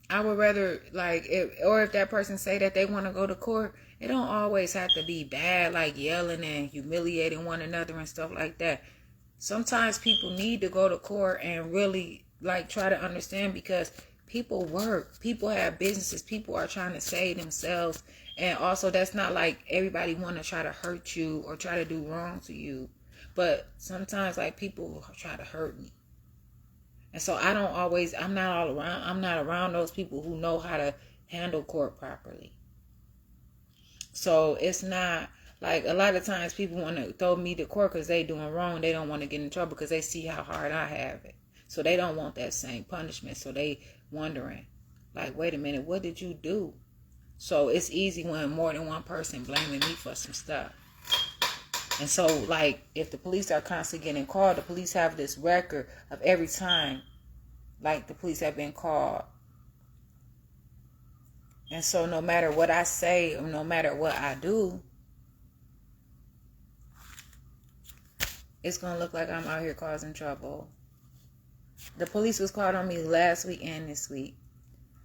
I would rather, like, if that person say that they want to go to court, it don't always have to be bad, like yelling and humiliating one another and stuff like that. Sometimes people need to go to court and really, like, try to understand, because people work, people have businesses, people are trying to save themselves. And also, that's not like everybody want to try to hurt you or try to do wrong to you. But sometimes, like, people try to hurt me. And so I'm not around those people who know how to handle court properly. So it's not like, a lot of times people want to throw me to court because they doing wrong. They don't want to get in trouble because they see how hard I have it. So they don't want that same punishment. So they wondering, like, wait a minute, what did you do? So it's easy when more than one person blaming me for some stuff. And so, like, if the police are constantly getting called, the police have this record of every time, like, the police have been called. And so no matter what I say or no matter what I do, it's going to look like I'm out here causing trouble. The police was called on me last week and this week.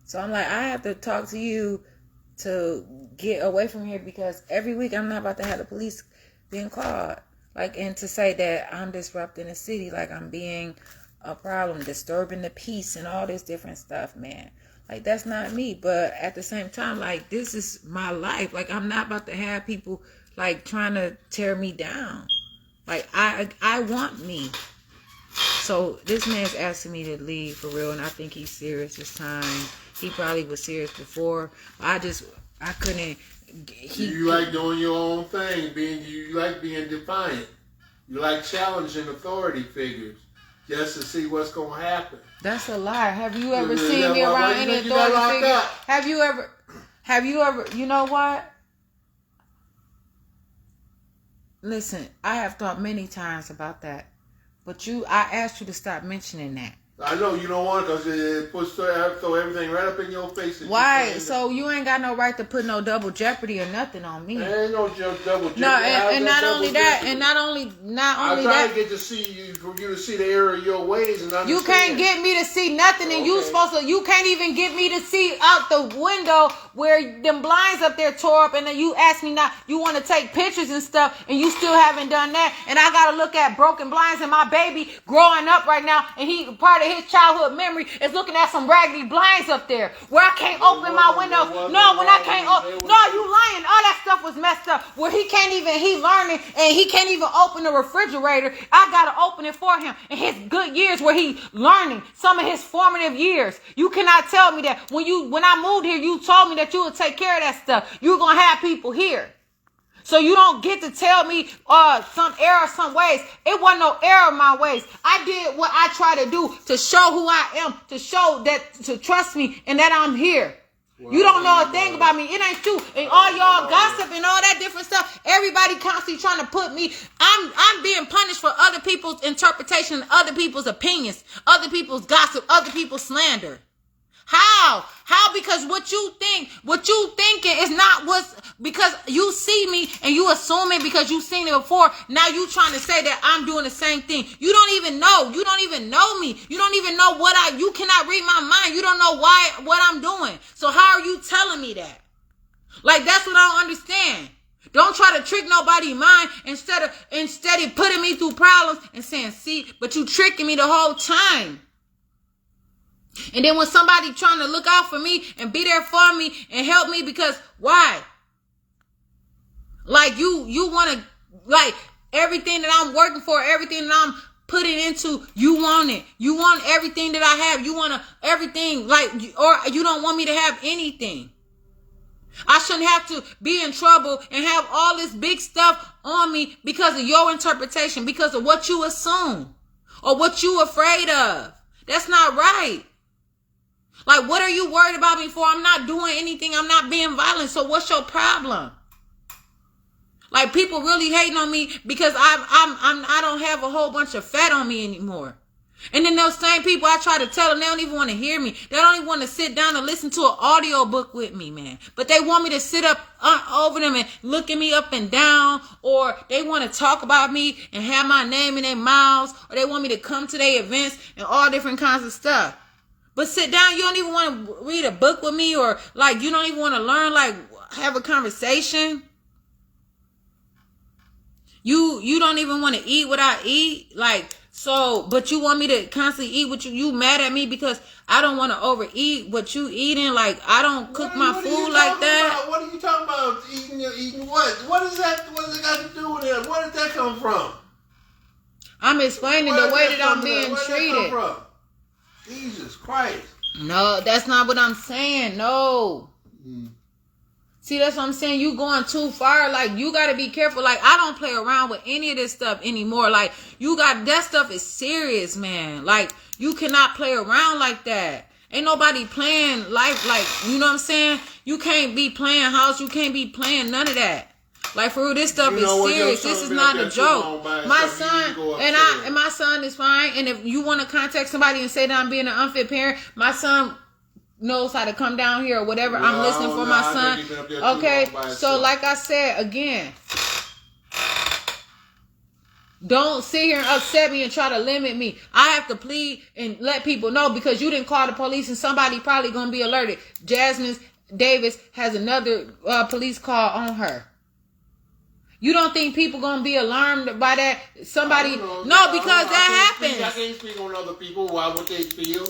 So I'm like, I have to talk to you to get away from here, because every week I'm not about to have the police being called. Like, and to say that I'm disrupting the city, like I'm being a problem, disturbing the peace and all this different stuff, man. Like, that's not me. But at the same time, like, this is my life. Like, I'm not about to have people, like, trying to tear me down. Like, I want me. So this man's asking me to leave for real, and I think he's serious this time. He probably was serious before. I couldn't. You like doing your own thing. You like being defiant. You like challenging authority figures just to see what's going to happen. That's a lie. Have you ever seen me around any authority figure? Have you ever, you know what? Listen, I have thought many times about that. But I asked you to stop mentioning that. I know you don't want it because it throw everything right up in your face. Why? So you ain't got no right to put no double jeopardy or nothing on me. There ain't no double jeopardy. No, and not only that, and not only I'm trying to get to see you, for you to see the error of your ways and understand. You can't get me to see nothing, and you can't even get me to see out the window where them blinds up there tore up, and then you ask me not, you want to take pictures and stuff, and you still haven't done that, and I gotta look at broken blinds, and my baby growing up right now, and he part of his childhood memory is looking at some raggedy blinds up there where I can't open my window. No, when I can't no, you lying. All that stuff was messed up where he learning and he can't even open the refrigerator. I gotta open it for him in his good years where he learning some of his formative years. You cannot tell me that when I moved here, you told me that you would take care of that stuff. You're gonna have people here. So you don't get to tell me some error, some ways. It wasn't no error in my ways. I did what I try to do to show who I am, to show that, to trust me and that I'm here. Well, you don't know a thing about me. It ain't true. And all y'all gossip and all that different stuff. Everybody constantly trying to put me. I'm being punished for other people's interpretation, other people's opinions, other people's gossip, other people's slander. How? Because what you thinking is not because you see me and you assuming because you've seen it before. Now you trying to say that I'm doing the same thing. You don't even know. You don't even know me. You don't even know you cannot read my mind. You don't know what I'm doing. So how are you telling me that? Like, that's what I don't understand. Don't try to trick nobody's mind instead of putting me through problems and saying, see, but you tricking me the whole time. And then when somebody trying to look out for me and be there for me and help me, because why? Like you want to, like, everything that I'm working for, everything that I'm putting into, you want it. You want everything that I have. You want everything, like, or you don't want me to have anything. I shouldn't have to be in trouble and have all this big stuff on me because of your interpretation, because of what you assume or what you afraid of. That's not right. Like, what are you worried about me for? I'm not doing anything. I'm not being violent. So what's your problem? Like, people really hating on me because I don't have a whole bunch of fat on me anymore. And then those same people, I try to tell them, they don't even want to hear me. They don't even want to sit down and listen to an audio book with me, man. But they want me to sit up over them and look at me up and down, or they want to talk about me and have my name in their mouths, or they want me to come to their events and all different kinds of stuff. But sit down, you don't even want to read a book with me, or like you don't even want to learn, like have a conversation. You don't even want to eat what I eat, like, so, but you want me to constantly eat what you mad at me because I don't want to overeat what you eating, like I don't cook my food like that. What are you talking about? Eating what? What is that? What does it got to do with it? Where did that come from? I'm explaining the way that I'm being treated. Jesus Christ. No, that's not what I'm saying. No. See, that's what I'm saying. You going too far. Like, you got to be careful. Like, I don't play around with any of this stuff anymore. Like, that stuff is serious, man. Like, you cannot play around like that. Ain't nobody playing life like, you know what I'm saying? You can't be playing house. You can't be playing none of that. Like, for real, this stuff is serious. This is not a joke. My son and my son is fine. And if you want to contact somebody and say that I'm being an unfit parent, my son knows how to come down here or whatever. I'm listening for my son. Okay, so like I said again, don't sit here and upset me and try to limit me. I have to plead and let people know because you didn't call the police and somebody probably gonna be alerted. Jasmine Davis has another police call on her. You don't think people gonna be alarmed by that? Somebody, no, because that happens. I can't speak on other people. Why would they feel?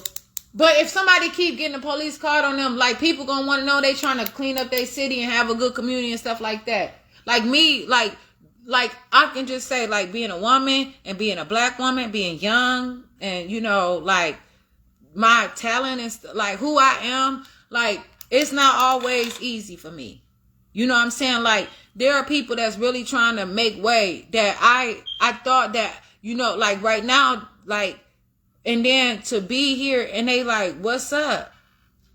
But if somebody keep getting a police card on them, like, people gonna want to know they trying to clean up their city and have a good community and stuff like that. Like me, like like, I can just say, like, being a woman and being a black woman, being young, and, you know, like, my talent and like who I am, like, it's not always easy for me. You know what I'm saying? Like, there are people that's really trying to make way that I thought that, you know, like right now, like, and then to be here and they like, what's up?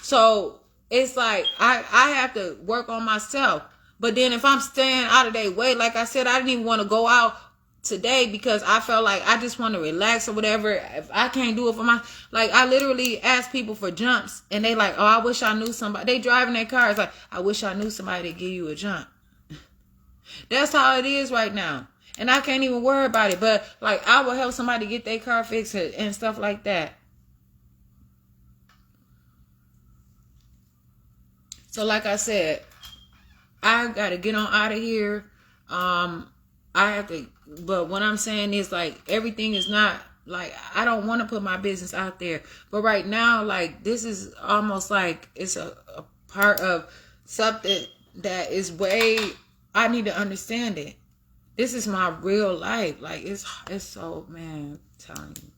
So it's like, I have to work on myself. But then if I'm staying out of their way, like I said, I didn't even want to go out today because I felt like I just want to relax or whatever. If I can't do it for like, I literally ask people for jumps and they like, oh, I wish I knew somebody. They driving their cars like, I wish I knew somebody to give you a jump. That's how it is right now. And I can't even worry about it. But like, I will help somebody get their car fixed and stuff like that. So like I said, I got to get on out of here. I have to, but what I'm saying is like, everything is not like, I don't want to put my business out there. But right now, like, this is almost like it's a part of something that is way, I need to understand it. This is my real life. Like, it's so, man, I'm telling you.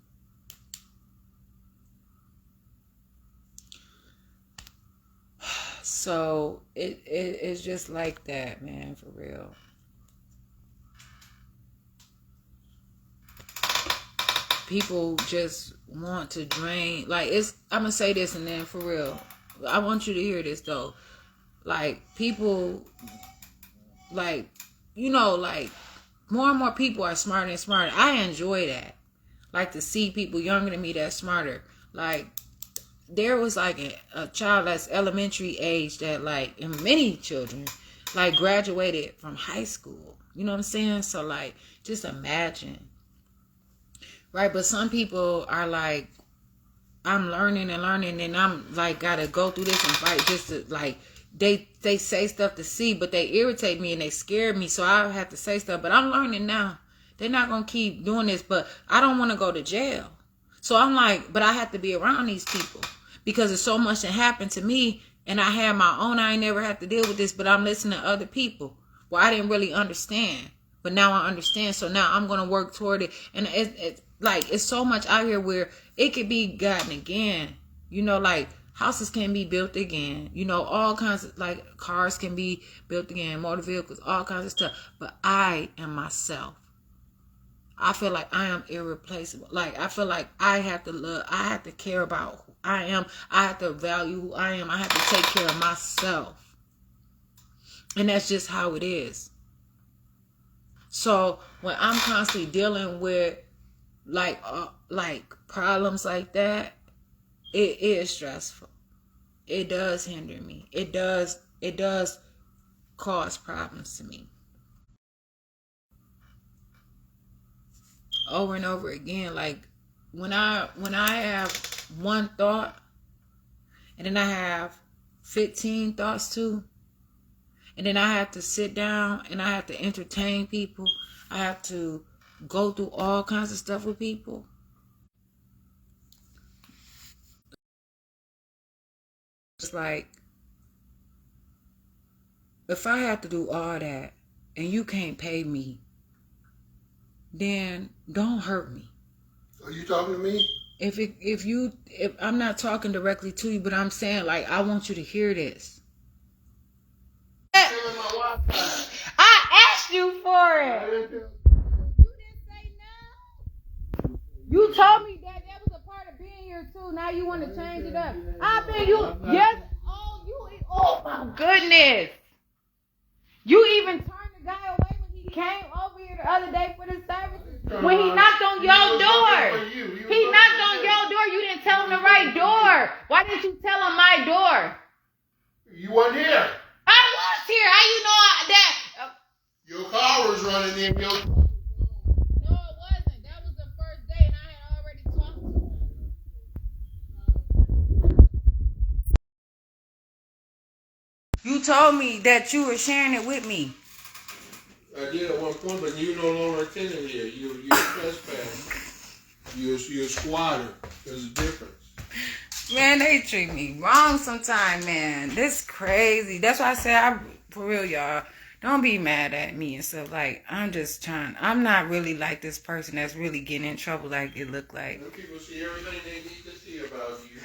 So it's just like that, man, for real. People just want to drain. Like, I'm gonna say this and then for real, I want you to hear this though. Like, people, like, you know, like, more and more people are smarter and smarter. I enjoy that. Like, to see people younger than me that's smarter. Like, there was like a child that's elementary age that like, and many children like graduated from high school. You know what I'm saying? So like, just imagine. Right? But some people are like, I'm learning and I'm like, gotta go through this and fight just to like, they say stuff to see, but they irritate me and they scare me. So I have to say stuff, but I'm learning now. They're not going to keep doing this, but I don't want to go to jail. So I'm like, but I have to be around these people because there's so much that happened to me and I had my own. I ain't never had to deal with this, but I'm listening to other people. Well, I didn't really understand, but now I understand. So now I'm going to work toward it. And it's like, it's so much out here where it could be gotten again. You know, like houses can be built again. You know, all kinds of like cars can be built again, motor vehicles, all kinds of stuff. But I am myself. I feel like I am irreplaceable. Like, I feel like I have to love, I have to care about who I am. I have to value who I am. I have to take care of myself. And that's just how it is. So when I'm constantly dealing with like problems like that, it is stressful. It does hinder me. It does cause problems to me. Over and over again, like when I have one thought and then I have 15 thoughts too, and then I have to sit down and I have to entertain people, I have to go through all kinds of stuff with people. It's like, if I have to do all that and you can't pay me, then don't hurt me. Are you talking to me? If I'm not talking directly to you, but I'm saying, like, I want you to hear this. I asked you for it. You didn't say no. You told me that was a part of being here too. Now you want to change it up. Yes. Oh my goodness. You even turned the guy away when he came over here the other day for the services. When he knocked on your door. He knocked on your door. You didn't tell him the right door. Why didn't you tell him my door? You weren't here. I was here. How you know that? Your car was running in. No, it wasn't. That was the first day, and I had already talked to him. You told me that you were sharing it with me. I did at one point, but you no longer attending here. You're trespassing. You're a squatter. There's a difference. Man, they treat me wrong sometimes, man. This crazy. That's why I say, for real, y'all. don't be mad at me and stuff. Like, I'm not really like this person that's really getting in trouble like it look like. When people see everything they need to see about you.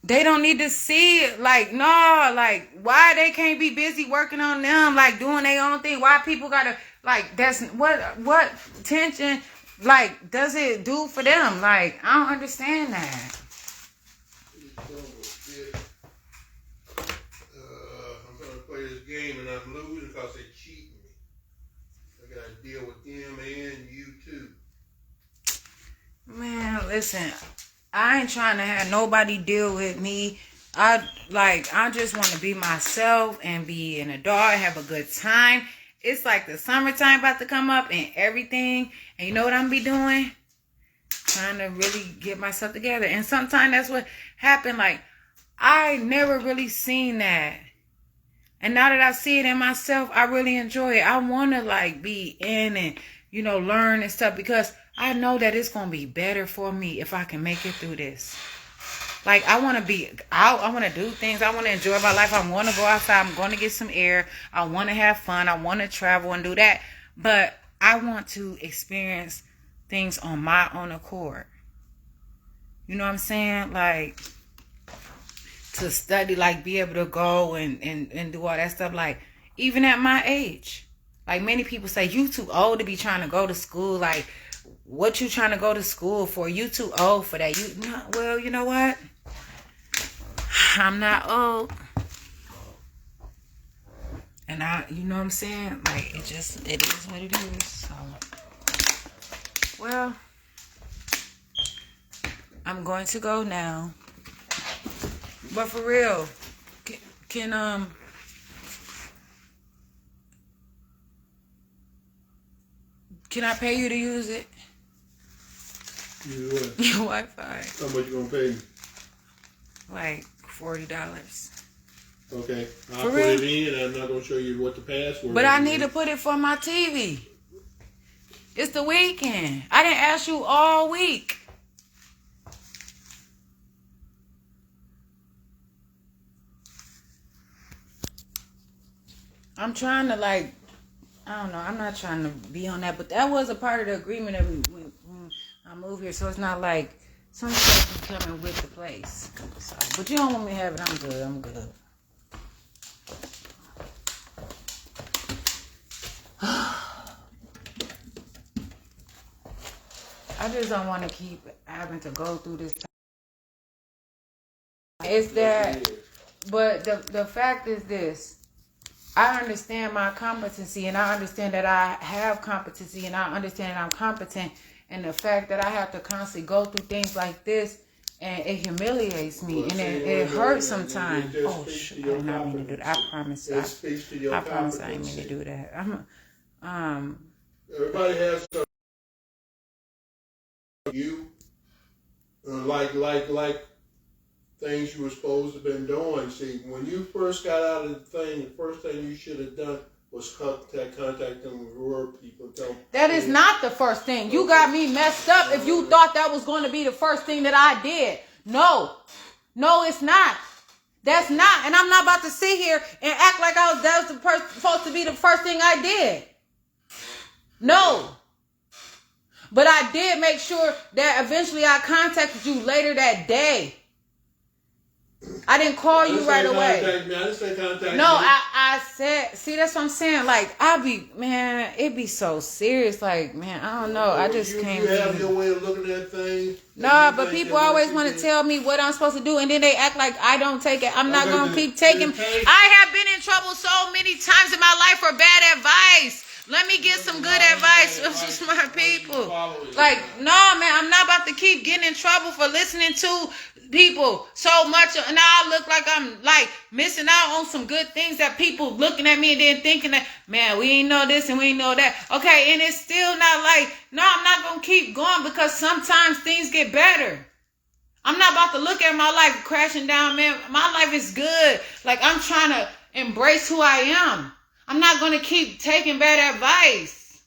They don't need to see it. Like, no, like, why they can't be busy working on them, like, doing their own thing? Why people gotta, like, that's, what tension, like, does it do for them? Like, I don't understand that. I'm gonna play this game and I'm losing because they cheating me. I gotta deal with them and you too. Man, listen, I ain't trying to have nobody deal with me. I just want to be myself and be an adult, have a good time. It's like the summertime about to come up and everything. And you know what I'm be doing? Trying to really get myself together. And sometimes that's what happened. Like, I never really seen that. And now that I see it in myself, I really enjoy it. I want to, like, be in and, you know, learn and stuff because I know that it's going to be better for me if I can make it through this. Like, I want to be out. I want to do things. I want to enjoy my life. I want to go outside. I'm going to get some air. I want to have fun. I want to travel and do that. But I want to experience things on my own accord. You know what I'm saying? Like, to study, like, be able to go and do all that stuff. Like, even at my age. Like, many people say, you too old to be trying to go to school. Like, what you trying to go to school for? You too old for that. Well, you know what? I'm not old. And you know what I'm saying? Like, it is what it is. So, well, I'm going to go now. But for real, can I pay you to use it? Use what? Your Wi-Fi. How much you gonna pay me? Like $40. Okay, I'll put it in. I'm not gonna show you what the password is. But I need to put it for my TV. It's the weekend. I didn't ask you all week. I'm trying to, like, I don't know. I'm not trying to be on that, but that was a part of the agreement that when I moved here. So it's not like some stuff is coming with the place. So, but you don't want me to have it. I'm good. I'm good. I just don't want to keep having to go through this. It's that, but the fact is this. I understand my competency and I understand that I have competency and I understand that I'm competent, and the fact that I have to constantly go through things like this and it humiliates me and it hurts sometimes. Oh shit, I did not mean to do that. I promise. I promise I didn't mean to do that. Everybody has some like things you were supposed to have been doing. See, when you first got out of the thing, the first thing you should have done was contact them with rural people. That is not the first thing. You got me messed up if you thought that was going to be the first thing that I did. No, it's not. That's not. And I'm not about to sit here and act like that was supposed to be the first thing I did. No. But I did make sure that eventually I contacted you later that day. I didn't call you right away. I didn't say contact no, I said, see, that's what I'm saying. Like, it be so serious. Like, man, I don't know. I just can't. You have your way of looking at things. No, but people always want to tell me what I'm supposed to do, and then they act like I don't take it. I'm not going to keep taking. I have been in trouble so many times in my life for bad advice. Let me get some good advice from some smart people. Like, no, man, I'm not about to keep getting in trouble for listening to people so much. And now I look like I'm like missing out on some good things that people looking at me and then thinking that, man, we ain't know this and we ain't know that. Okay, and it's still not like, no, I'm not going to keep going because sometimes things get better. I'm not about to look at my life crashing down, man. My life is good. Like, I'm trying to embrace who I am. I'm not going to keep taking bad advice.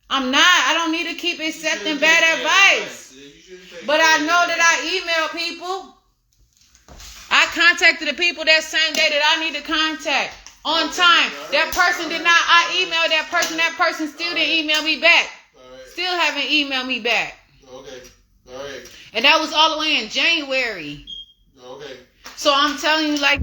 I'm not. I don't need to keep accepting bad advice. But I know that I emailed people. I contacted the people that same day that I need to contact. on time. That person did not. I emailed that person. That person still didn't email me back. Still haven't emailed me back. Okay. All right. And that was all the way in January. Okay. So I'm telling you like